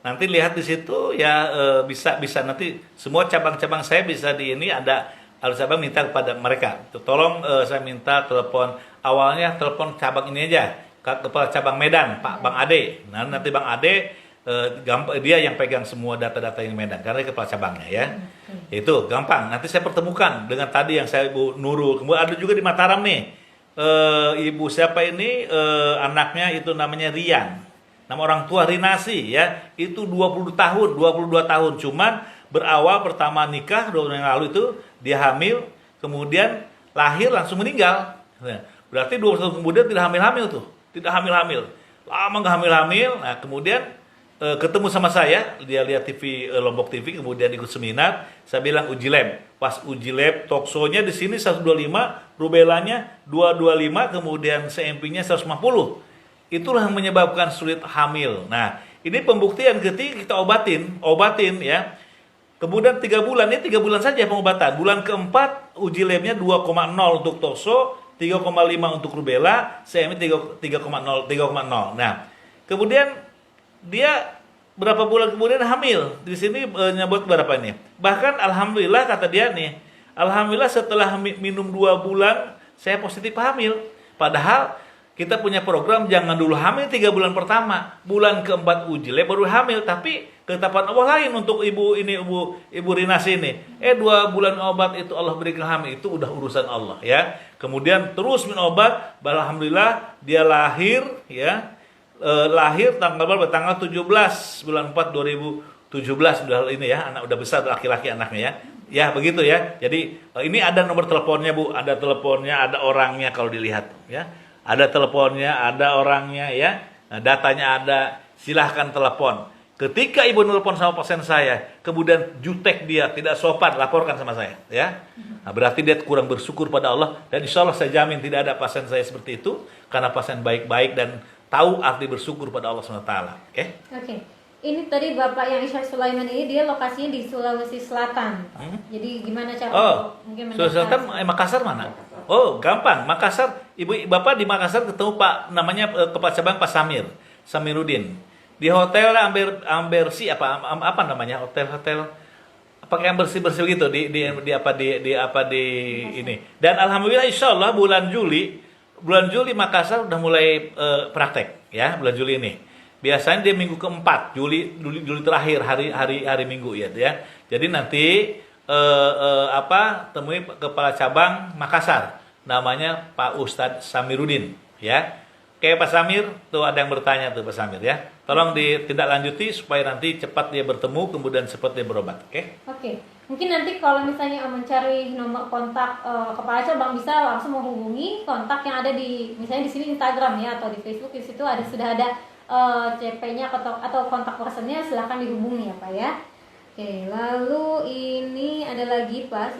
nanti lihat di situ ya, bisa nanti semua cabang-cabang saya bisa di ini ada cabang minta kepada mereka. Tolong saya minta telepon awalnya telepon cabang ini aja, kepala cabang Medan Pak Bang Ade. Nah nanti Bang Ade dia yang pegang semua data-data yang Medan karena kepala cabangnya ya. Itu gampang. Nanti saya pertemukan dengan tadi yang saya Ibu Nurul. Kemudian ada juga di Mataram nih. Ibu siapa ini anaknya itu namanya Rian. Nama orang tua Rinasi ya. Itu 22 tahun. Cuman berawal pertama nikah 2 tahun yang lalu itu dia hamil, kemudian lahir langsung meninggal. Berarti 2 tahun kemudian tidak hamil-hamil tuh. Tidak hamil-hamil. Lama nggak hamil-hamil. Nah, kemudian ketemu sama saya, dia lihat TV Lombok TV, kemudian ikut seminar. Saya bilang uji lab. Pas uji lab, toksonya di sini 125, rubelanya 225, kemudian CMP-nya 150. Itulah yang menyebabkan sulit hamil. Nah, ini pembuktian ketika kita obatin ya. Kemudian 3 bulan, ini 3 bulan saja pengobatan. Bulan keempat uji labnya 2,0 untuk tokso, 3,5 untuk rubella, CMP 3,0. Nah, kemudian dia berapa bulan kemudian hamil. Di sini nyebut berapa ini. Bahkan alhamdulillah kata dia nih, alhamdulillah setelah minum 2 bulan saya positif hamil. Padahal kita punya program jangan dulu hamil 3 bulan pertama. Bulan keempat uji lab baru hamil, tapi ketetapan Allah lain untuk ibu Rinasi ini. 2 bulan obat itu Allah berikan hamil, itu udah urusan Allah ya. Kemudian terus minum obat, alhamdulillah dia lahir ya. Lahir tanggal 17 bulan 4 2017 udah ini ya, anak udah besar, laki-laki anaknya ya. Ya begitu ya. Jadi ini ada nomor teleponnya Bu, ada teleponnya, ada orangnya kalau dilihat ya. Ada teleponnya, ada orangnya ya. Nah, datanya ada, silahkan telepon. Ketika ibu nelpon sama pasien saya, kemudian jutek dia, tidak sopan, laporkan sama saya ya. Nah, berarti dia kurang bersyukur pada Allah, dan insya Allah saya jamin tidak ada pasien saya seperti itu, karena pasien baik-baik dan tahu arti bersyukur pada Allah SWT. Oke. Ini tadi Bapak yang Ishak Sulaiman ini dia lokasinya di Sulawesi Selatan. Jadi gimana cara mungkin Sulawesi Selatan, Makassar mana? Oh, gampang. Makassar, ibu bapak di Makassar ketemu Pak namanya Kepala Cabang Pak Samiruddin. Di hotel Ambersi apa namanya? Hotel pakai yang bersih-bersih gitu di ini. Dan alhamdulillah insya Allah bulan Juli Makassar udah mulai praktek ya, bulan Juli ini. Biasanya dia minggu keempat, Juli terakhir hari Minggu ya. Jadi nanti temui kepala cabang Makassar namanya Pak Ustadz Samiruddin ya. Kayak Pak Samir tuh ada yang bertanya tuh Pak Samir ya. Tolong ditindaklanjuti supaya nanti cepat dia bertemu kemudian cepat dia berobat, oke? Oke. Mungkin nanti kalau misalnya mencari nomor kontak kepala cabang bisa langsung menghubungi kontak yang ada di misalnya di sini Instagram ya atau di Facebook, di situ sudah ada CP-nya atau kontak personnya, silahkan dihubungi ya Pak ya. Oke, lalu ini ada lagi Pak.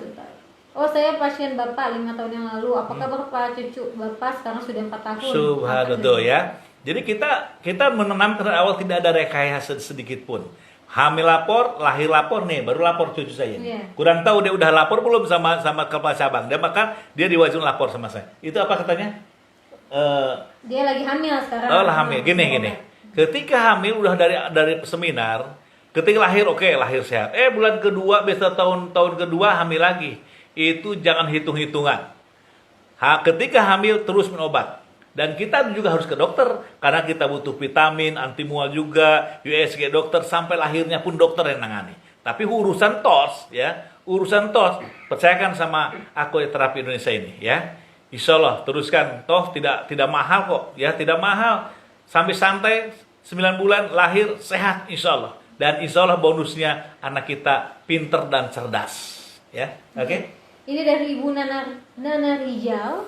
Oh, saya pasien Bapak 5 tahun yang lalu. Apa kabar Pak? Cucu Bapak sekarang sudah 4 tahun. Subhanallah ya. Jadi kita menanam dari awal tidak ada rekayasa sedikit pun. Hamil lapor, lahir lapor nih, baru lapor cucu saya. Yeah. Kurang tahu dia udah lapor belum sama kepala cabang. Dan maka dia diwajib lapor sama saya. Itu apa katanya? Dia lagi hamil sekarang. Oh, hamil. Gini. Ketika hamil udah dari seminar, ketika lahir oke, lahir sehat. Bulan kedua, biasa tahun kedua hamil lagi. Itu jangan hitung-hitungan. Ketika hamil terus minum obat. Dan kita juga harus ke dokter karena kita butuh vitamin, antimual juga, USG dokter sampai lahirnya pun dokter yang nangani. Tapi urusan tos ya, percayakan sama aku terapi Indonesia ini ya. Insya Allah teruskan, toh tidak mahal kok ya, tidak mahal. Sampai santai 9 bulan lahir sehat insya Allah. Dan insya Allah bonusnya anak kita pinter dan cerdas ya. Oke? Ini dari Ibu Nana Rijal.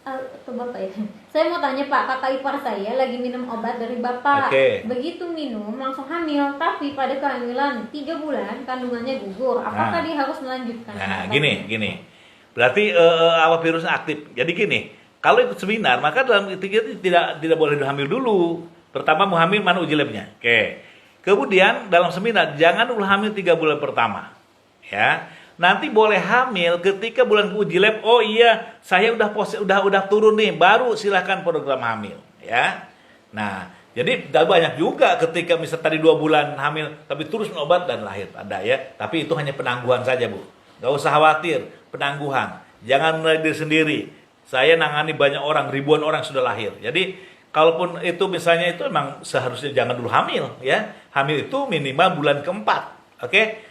Atau Bapak ya. Saya mau tanya Pak, kakak ipar saya lagi minum obat dari Bapak. Begitu minum langsung hamil, tapi pada kehamilan 3 bulan kandungannya gugur. Apakah dia harus melanjutkan? Nah, gini. Berarti virusnya aktif. Jadi gini, kalau ikut seminar maka dalam ketiga tidak boleh hamil dulu. Pertama mau hamil mana uji labnya. Oke. Kemudian dalam seminar jangan dulu hamil 3 bulan pertama. Ya. Nanti boleh hamil ketika bulan uji lab. Oh iya, saya udah turun nih, baru silahkan program hamil, ya. Nah, jadi banyak juga ketika misal tadi 2 bulan hamil, tapi terus minum obat dan lahir ada ya. Tapi itu hanya penangguhan saja Bu, gak usah khawatir, penangguhan. Jangan menilai diri sendiri. Saya nangani banyak orang, ribuan orang sudah lahir. Jadi kalaupun itu misalnya itu memang seharusnya jangan dulu hamil, ya. Hamil itu minimal bulan keempat, oke?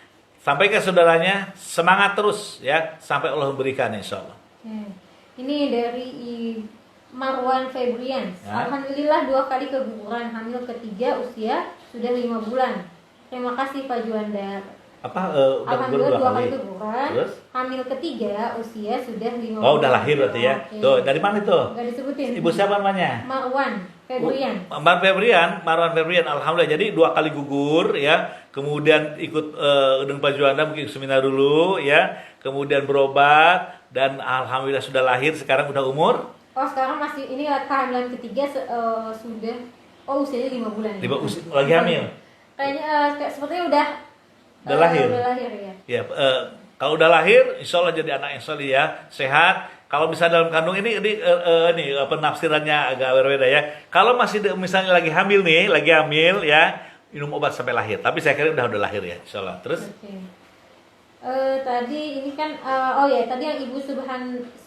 Sampaikan saudaranya, semangat terus ya, sampai Allah memberikan insya Allah. Ini dari Marwan Febrian. Ya. Alhamdulillah 2 kali keguguran, hamil ketiga usia sudah 5 bulan. Terima kasih Pak Juanda. Alhamdulillah 2 kali keguguran, hamil ketiga usia sudah 5 bulan. Oh, udah lahir berarti ya. Okay. Tuh, dari mana itu? Gak disebutin. Ibu siapa namanya? Marwan Febrian. Marwan Febrian, alhamdulillah. Jadi 2 kali gugur ya. Kemudian ikut dengan Pak Juanda mungkin seminar dulu ya. Kemudian berobat dan alhamdulillah sudah lahir, sekarang udah umur. Oh, sekarang masih ini kehamilan ketiga sudah usianya 5 bulan. Lagi hamil. Kayaknya sepertinya udah lahir. Udah lahir ya. Ya, kalau udah lahir insya Allah jadi anak yang soleh ya, sehat. Kalau misalnya dalam kandung ini penafsirannya agak berbeda ya. Kalau masih misalnya lagi hamil ya, minum obat sampai lahir. Tapi saya kira udah lahir ya, insya Allah. Terus? Okay. Tadi ini kan, tadi yang Ibu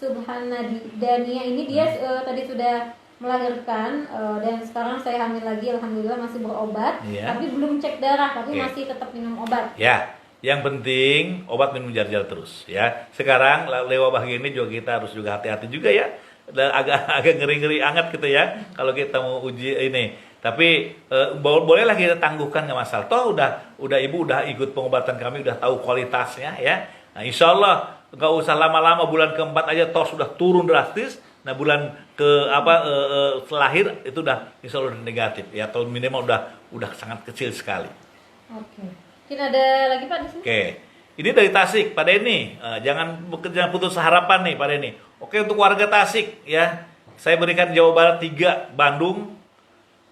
Subhanadania ini dia tadi sudah melahirkan dan sekarang saya hamil lagi, alhamdulillah masih berobat, tapi belum cek darah, tapi masih tetap minum obat. Ya. Yang penting obat minum jar-jar terus ya. Sekarang lewat wabah ini juga kita harus juga hati-hati juga ya. Dan agak ngeri-ngeri anget gitu ya kalau kita mau uji ini. Tapi bolehlah kita tangguhkan, nggak masalah. Toh udah ibu udah ikut pengobatan kami, udah tahu kualitasnya ya. Nah, insya Allah nggak usah lama-lama, bulan keempat aja toh sudah turun drastis. Nah, bulan lahir itu udah insya Allah negatif ya. Atau minimal udah sangat kecil sekali. Oke. Mungkin ada lagi Pak di sini? Oke. Ini dari Tasik, Pak Denny. Jangan putus harapan nih, Pak Denny. Oke, untuk warga Tasik ya. Saya berikan Jawa Barat 3, Bandung,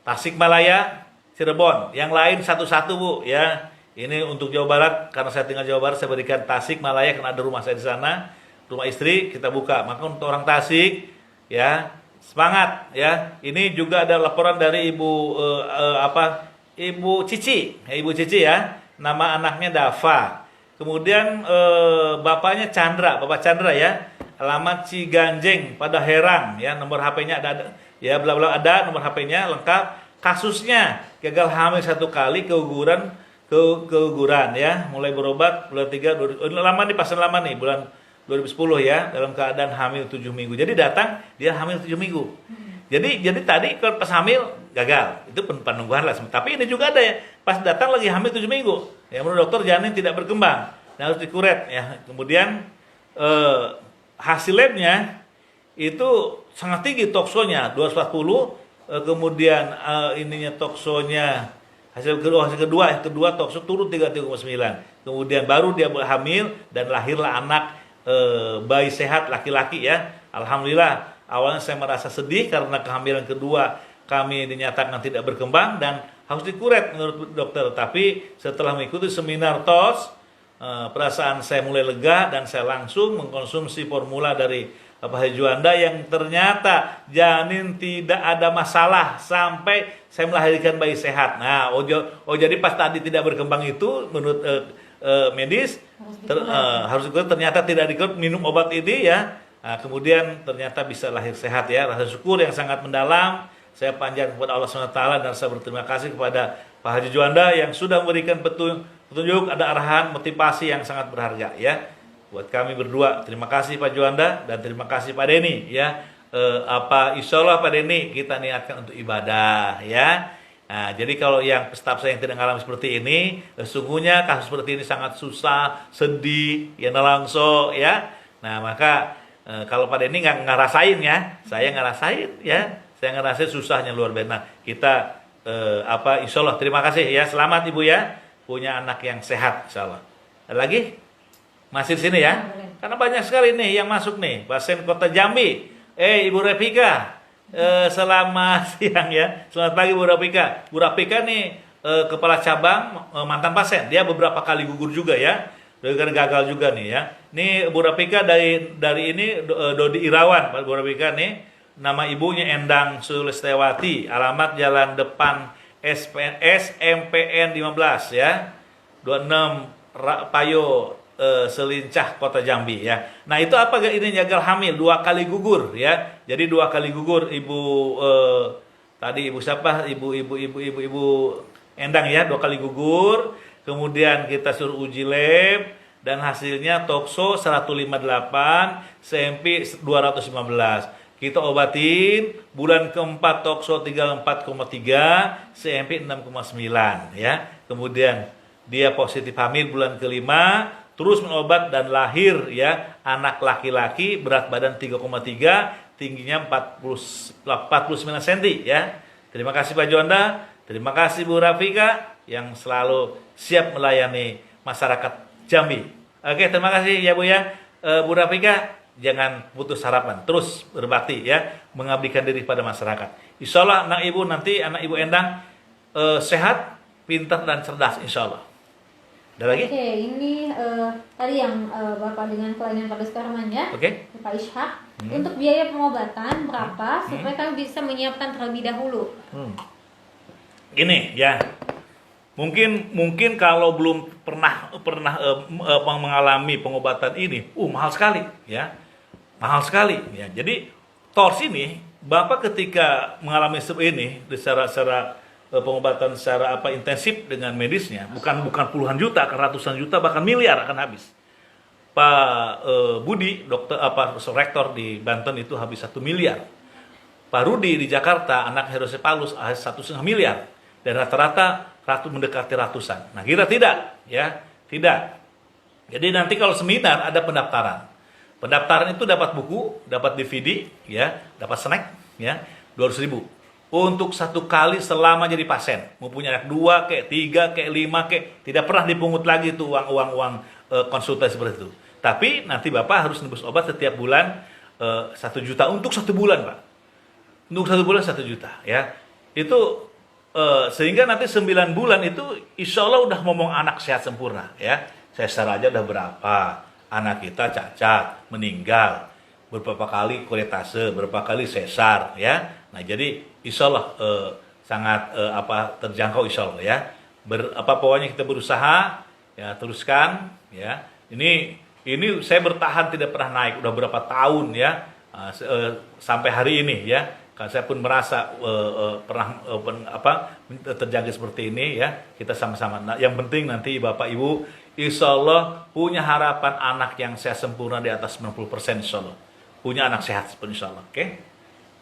Tasikmalaya, Cirebon. Yang lain satu-satu, Bu, ya. Ini untuk Jawa Barat, karena saya tinggal Jawa Barat, saya berikan Tasikmalaya karena ada rumah saya di sana. rumah istri kita buka. Maka untuk orang Tasik ya, semangat ya. Ini juga ada laporan dari Ibu Cici. Ibu Cici ya. Nama anaknya Dava. Kemudian bapaknya Chandra, Bapak Chandra ya. Alamat Ciganjeng pada Herang ya, nomor HP-nya ada ya, bla bla ada nomor HP-nya lengkap. Kasusnya gagal hamil 1 kali, keguguran ya, mulai berobat bulan 3 lama nih, pasan lama nih, bulan 2010 ya, dalam keadaan hamil 7 minggu. Jadi datang dia hamil 7 minggu. Jadi tadi kalau pas hamil gagal, itu penungguan lah. Tapi ini juga ada ya, pas datang lagi hamil 7 minggu. Ya menurut dokter janin tidak berkembang, dan harus dikuret ya. Kemudian hasil labnya itu sangat tinggi toksonya 240, kemudian ininya toksonya hasil kedua tokso turun 3,9. Kemudian baru dia hamil dan lahirlah anak bayi sehat laki-laki ya. Alhamdulillah. Awalnya saya merasa sedih karena kehamilan kedua kami dinyatakan tidak berkembang dan harus dikuret menurut dokter. Tapi setelah mengikuti seminar TOS, perasaan saya mulai lega dan saya langsung mengkonsumsi formula dari Pak Haji Juanda yang ternyata janin tidak ada masalah sampai saya melahirkan bayi sehat. Nah, jadi pas tadi tidak berkembang itu menurut medis harus dikuret, ternyata tidak dikuret minum obat ini ya. Nah, kemudian ternyata bisa lahir sehat ya. Rasa syukur yang sangat mendalam saya panjatkan kepada Allah SWT dan saya berterima kasih kepada Pak Haji Juanda yang sudah memberikan petunjuk, ada arahan, motivasi yang sangat berharga ya buat kami berdua. Terima kasih Pak Juanda dan terima kasih Pak Denny ya. Insya Allah Pak Denny kita niatkan untuk ibadah ya. Nah, jadi kalau yang staf saya yang tidak mengalami seperti ini, sesungguhnya kasus seperti ini sangat susah, sedih, ya nelangso ya. Nah maka kalau Pak Denny nggak ngerasain ya, saya ngerasain ya. Saya ngerasain susahnya luar biasa. Nah, kita insya Allah terima kasih ya. Selamat Ibu ya, punya anak yang sehat insya Allah. Ada lagi? Masih di sini ya? Karena banyak sekali nih yang masuk nih. Pasien Kota Jambi. Ibu Rafika, selamat siang ya. Selamat pagi Bu Rafika. Bu Rafika nih kepala cabang mantan pasien. Dia beberapa kali gugur juga ya. Gagal juga nih ya. Nih Bu Rafika dari ini Dodi Irawan, Pak Bu Rafika nih. Nama ibunya Endang Sulistewati, alamat Jalan Depan SMPN 15 ya, 26 Payo Selincah Kota Jambi ya. Nah itu apa ini gagal hamil 2 kali gugur ya. Jadi 2 kali gugur ibu tadi ibu siapa? Ibu Endang ya, 2 kali gugur. Kemudian kita suruh uji lab dan hasilnya tokso 158, CMP 215. Kita obatin, bulan keempat tokso 34,3, CMP 6,9 ya. Kemudian dia positif hamil bulan kelima, terus menobat dan lahir ya, anak laki-laki, berat badan 3,3, tingginya 49 cm ya. Terima kasih Pak Juanda, terima kasih Bu Rafika yang selalu siap melayani masyarakat Jambi. Oke, terima kasih ya Bu ya. Bu Rafika, jangan putus harapan, terus berbakti ya, mengabdikan diri pada masyarakat. Insya Allah anak ibu nanti, anak ibu Endang sehat, pintar dan cerdas insya Allah. Ada lagi? Oke, ini tadi yang Bapak dengan kelainan pada sekarang ya, Pak Ishak. Untuk biaya pengobatan berapa supaya kami bisa menyiapkan terlebih dahulu? Ini ya, mungkin kalau belum pernah mengalami pengobatan ini, mahal sekali ya. Mahal sekali ya. Jadi TORS ini Bapak ketika mengalami ini secara pengobatan secara intensif dengan medisnya bukan puluhan juta, akan ratusan juta bahkan miliar akan habis. Pak Budi dokter Profesor Rektor di Banten itu habis 1 miliar. Pak Rudi di Jakarta anak hidrosepalus 1,5 miliar dan rata-rata mendekati ratusan. Nah kita tidak ya, tidak. Jadi nanti kalau seminar ada pendaftaran. Pendaftaran itu dapat buku, dapat DVD, ya, dapat snack, ya, 200.000 untuk 1 kali selama jadi pasien. Mau punya anak 2, kayak 3, kayak 5, kayak tidak pernah dipungut lagi itu uang konsultasi seperti itu. Tapi nanti Bapak harus nebus obat setiap bulan 1 juta untuk 1 bulan, Pak. Untuk 1 bulan 1 juta, ya. Itu sehingga nanti 9 bulan itu insya Allah udah ngomong anak sehat sempurna, ya. Sesar aja udah berapa. anak kita cacat, meninggal, beberapa kali kuretase, beberapa kali sesar, ya. Nah, jadi insya Allah sangat terjangkau insya Allah, ya. Pokoknya kita berusaha, ya, teruskan, ya. Ini saya bertahan tidak pernah naik, udah berapa tahun, ya, sampai hari ini, ya. Karena saya pun merasa pernah terjangkit seperti ini, ya. Kita sama-sama. Nah, yang penting nanti Bapak Ibu, insya Allah punya harapan anak yang sehat sempurna di atas 90%, insya Allah. Punya anak sehat pun insya Allah, oke?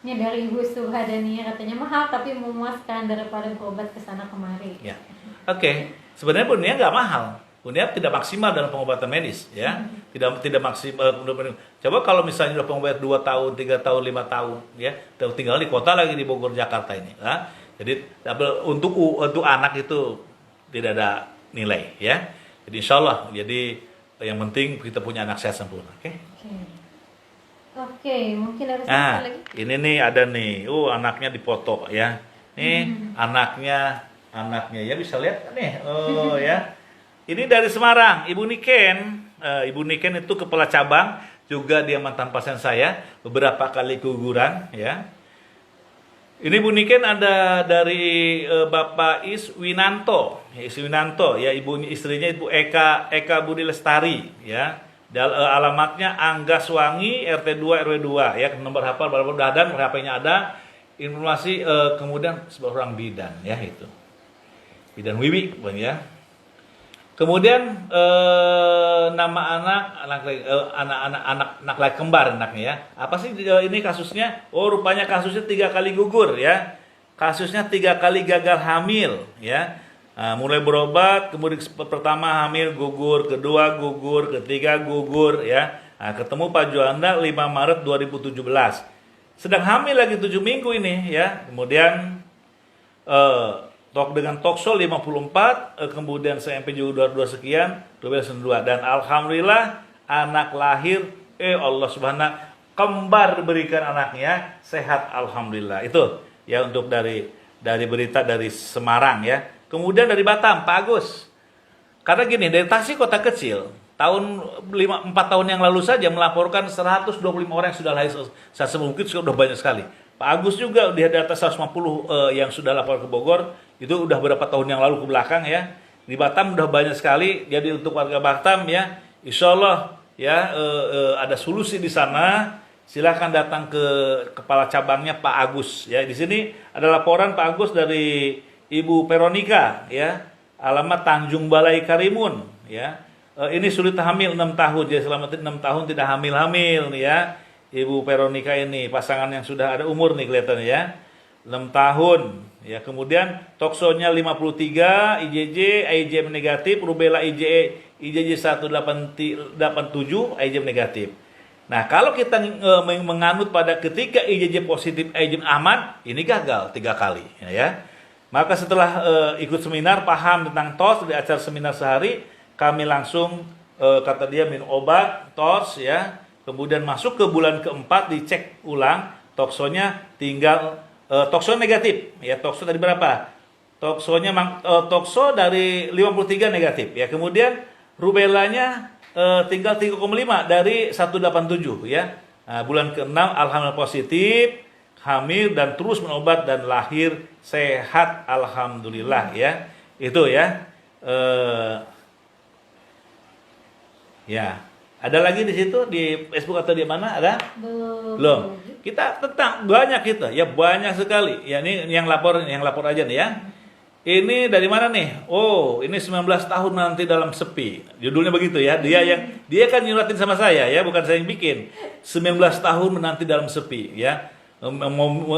Ini dari Ibu Suhadania, katanya mahal tapi memuaskan daripada berobat ke sana kemari. Ya, oke. Sebenarnya pun nggak mahal. Punya tidak maksimal dalam pengobatan medis, ya. Tidak maksimal. Coba kalau misalnya udah pengobatan 2 tahun, 3 tahun, 5 tahun, ya, tinggal di kota lagi di Bogor, Jakarta ini, ya. Jadi untuk anak itu tidak ada nilai, ya. Jadi insya Allah, jadi yang penting kita punya anak sehat sempurna, oke? Oke, mungkin ada lagi. Ini nih ada nih, anaknya dipoto, ya. Nih anaknya ya bisa lihat nih, ya. Ini dari Semarang, Ibu Niken. Ibu Niken itu kepala cabang, juga dia mantan pasien saya, beberapa kali keguguran, ya. Ini Bu Niken ada dari Bapak Iswinanto, ya, istrinya Ibu Eka Budi Lestari, ya. Alamatnya Anggaswangi RT 2 RW 2, ya, nomor hafal dan HP-nya ada. Informasi kemudian seorang bidan, ya, itu. Bidan Wiwi, ya. Kemudian nama anak laki kembar anaknya, ya. Apa sih ini kasusnya? Oh, rupanya kasusnya 3 kali gugur, ya. Kasusnya 3 kali gagal hamil, ya. Mulai berobat, kemudian pertama hamil gugur, kedua gugur, ketiga gugur, ya. Ketemu Pak Juanda 5 Maret 2017. Sedang hamil lagi 7 minggu ini, ya. Kemudian dengan Tokso 54, kemudian SMP juga 2 sekian, 12 dan alhamdulillah anak lahir, Allah Subhanahu kembar berikan anaknya sehat, alhamdulillah. Itu ya untuk dari berita dari Semarang, ya. Kemudian dari Batam, Pak Agus. Karena gini, dari Tasik kota kecil, 4 tahun yang lalu saja melaporkan 125 orang yang sudah lahir mungkin sudah banyak sekali. Pak Agus juga di atas 150 yang sudah lapor ke Bogor, itu udah berapa tahun yang lalu ke belakang, ya. Di Batam udah banyak sekali. Jadi untuk warga Batam, ya, insya Allah, ya, ada solusi di sana. Silahkan datang ke kepala cabangnya Pak Agus, ya. Di sini ada laporan Pak Agus dari Ibu Veronika, ya, alamat Tanjung Balai Karimun, ya. Ini sulit hamil 6 tahun, jadi selama 6 tahun tidak hamil-hamil, nih, ya. Ibu Veronika ini pasangan yang sudah ada umur nih kelihatannya, ya. 6 tahun, ya. Kemudian toksonya 53, IJJ, IgM negatif, rubella IJJ 187, IgM negatif. Nah, kalau kita menganut pada ketika IJJ positif, IgM aman, ini gagal 3 kali, ya. Maka setelah ikut seminar paham tentang TOS di acara seminar sehari, kami langsung kata dia minum obat TOS, ya. Kemudian masuk ke bulan keempat dicek ulang, toksonya tinggal tokso negatif, ya. Tokso dari berapa? Toksonya tokso dari 53 negatif, ya. Kemudian rubellanya tinggal 3,5 dari 187, ya. Nah, bulan ke-6 alhamdulillah positif, hamil dan terus menobat dan lahir sehat, alhamdulillah, ya. Itu, ya. Ya. Ada lagi di situ di Facebook atau di mana? Ada? Belum. Kita tentang banyak kita, ya, banyak sekali. Ya, ini yang lapor aja nih, ya. Ini dari mana nih? Oh, ini 19 tahun nanti dalam sepi. Judulnya begitu, ya. Dia kan nyuratin sama saya, ya, bukan saya yang bikin. 19 tahun menanti dalam sepi, ya.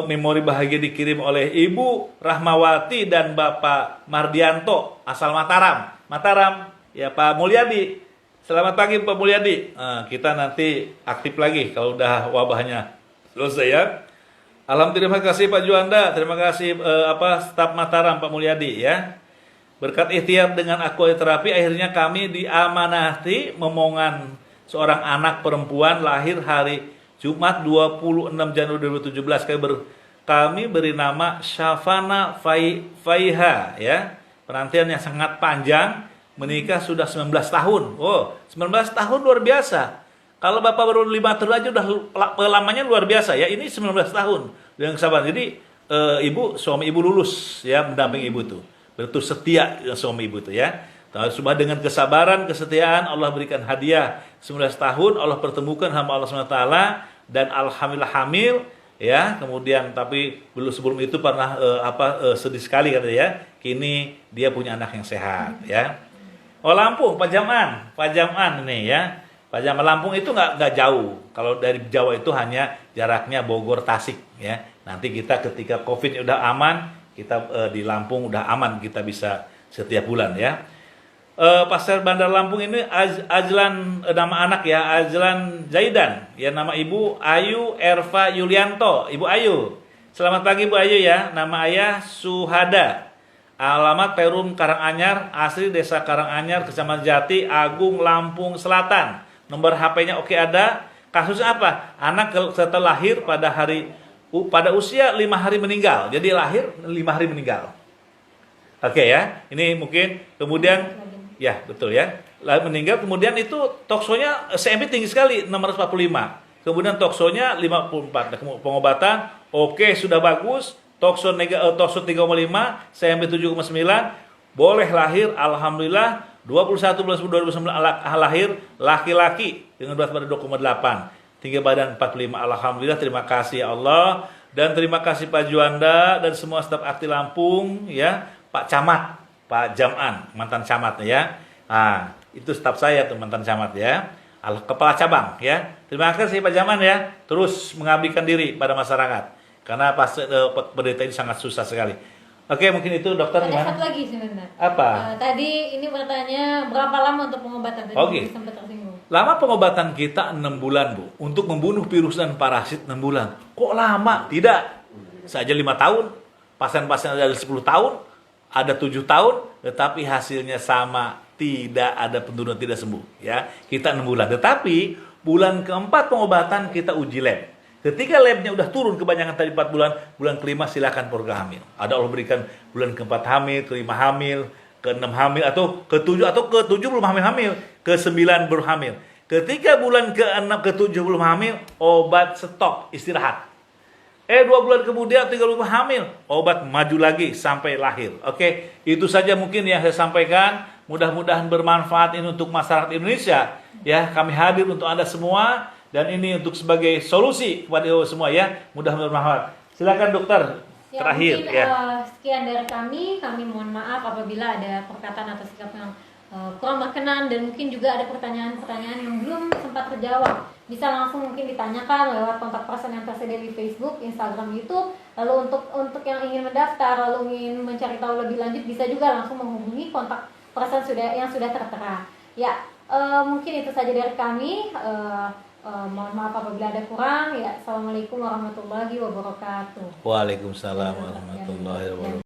Memori bahagia dikirim oleh Ibu Rahmawati dan Bapak Mardianto asal Mataram, ya, Pak Mulyadi. Selamat pagi Pak Mulyadi. Kita nanti aktif lagi kalau udah wabahnya selesai, ya. Alhamdulillah, terima kasih Pak Juanda, terima kasih staf Mataram Pak Mulyadi, ya. Berkat ikhtiar dengan akuaterapi akhirnya kami diamanati memongan seorang anak perempuan lahir hari Jumat 26 Januari 2017. Kami beri nama Syafana Faiha, ya. Penantian yang sangat panjang, menikah sudah 19 tahun. Oh, 19 tahun luar biasa. Kalau Bapak baru 5 tahun aja udah lamanya luar biasa ya. Ini 19 tahun dengan sabar. Jadi suami ibu lulus ya mendampingi ibu tuh. Betul setia suami ibu tuh ya. Cuma dengan kesabaran, kesetiaan Allah berikan hadiah 19 tahun Allah pertemukan hamba Allah SWT dan alhamdulillah hamil ya. Kemudian tapi belum sebelum itu pernah sedih sekali katanya ya. Kini dia punya anak yang sehat ya. Oh Lampung, Pajaman ini ya. Pajaman Lampung itu nggak jauh. Kalau dari Jawa itu hanya jaraknya Bogor Tasik ya. Nanti kita ketika COVID udah aman, kita di Lampung udah aman, kita bisa setiap bulan ya. Pasar Bandar Lampung ini Ajlan nama anak ya, Ajlan Zaidan. Ya nama ibu Ayu Erva Yulianto, Ibu Ayu. Selamat pagi Bu Ayu ya. Nama ayah Suhada. Alamat Perum Karanganyar, asli Desa Karanganyar, Kecamatan Jati, Agung, Lampung Selatan. Nomor HP-nya oke ada. Kasusnya apa? Anak setelah lahir pada usia 5 hari meninggal. Jadi lahir 5 hari meninggal. Oke ya. Ini mungkin kemudian ya betul ya. Lalu meninggal kemudian itu toksonya CMP tinggi sekali 645. Kemudian toksonya 54. Pengobatan oke sudah bagus. Tokso 3,5, CMP 7,9. Boleh lahir alhamdulillah 21 bulan 2009 lahir laki-laki dengan berat badan 2,8, tinggi badan 45. Alhamdulillah, terima kasih ya Allah dan terima kasih Pak Juanda dan semua staf Akti Lampung ya, Pak Camat, Pak Jaman, mantan camat ya. Nah, itu staf saya tuh mantan camat ya. Kepala cabang ya. Terima kasih Pak Jaman ya. Terus mengabdikan diri pada masyarakat. Karena penderita ini sangat susah sekali. Oke, mungkin itu dokter ada gimana? satu lagi sebenarnya. Apa? Tadi ini bertanya berapa lama untuk pengobatan tadi? Oke. Sempat tersinggung. Lama pengobatan kita 6 bulan, Bu. Untuk membunuh virus dan parasit 6 bulan. Kok lama? Tidak. Saja 5 tahun. Pasien-pasien ada 10 tahun, ada 7 tahun, tetapi hasilnya sama, tidak ada penurunan, tidak sembuh, ya. Kita 6 bulan. Tetapi bulan keempat pengobatan kita uji lab. Ketika labnya udah turun kebanyakan tadi 4 bulan, bulan kelima silakan program hamil. Ada Allah berikan bulan keempat hamil, kelima hamil, keenam hamil, atau ketujuh belum hamil, ke-9 baru hamil. Ketika bulan ke-6, ke-7 belum hamil, obat stop, istirahat. 2 bulan kemudian 3 bulan hamil, obat maju lagi sampai lahir. Oke, itu saja mungkin yang saya sampaikan. Mudah-mudahan bermanfaat ini untuk masyarakat Indonesia. Ya, kami hadir untuk Anda semua. Dan ini untuk sebagai solusi kepada semua ya, mudah-mudahan bermanfaat. Silakan dokter Ya, terakhir mungkin, ya. Sekian dari kami mohon maaf apabila ada perkataan atau sikap yang kurang berkenan dan mungkin juga ada pertanyaan-pertanyaan yang belum sempat terjawab. Bisa langsung mungkin ditanyakan lewat kontak person yang tersedia di Facebook, Instagram, YouTube. Lalu untuk yang ingin mendaftar, lalu ingin mencari tahu lebih lanjut, bisa juga langsung menghubungi kontak person yang sudah tertera. Ya, mungkin itu saja dari kami. Mohon maaf apabila ada kurang. Ya, assalamualaikum warahmatullahi wabarakatuh. Waalaikumsalam warahmatullahi wabarakatuh.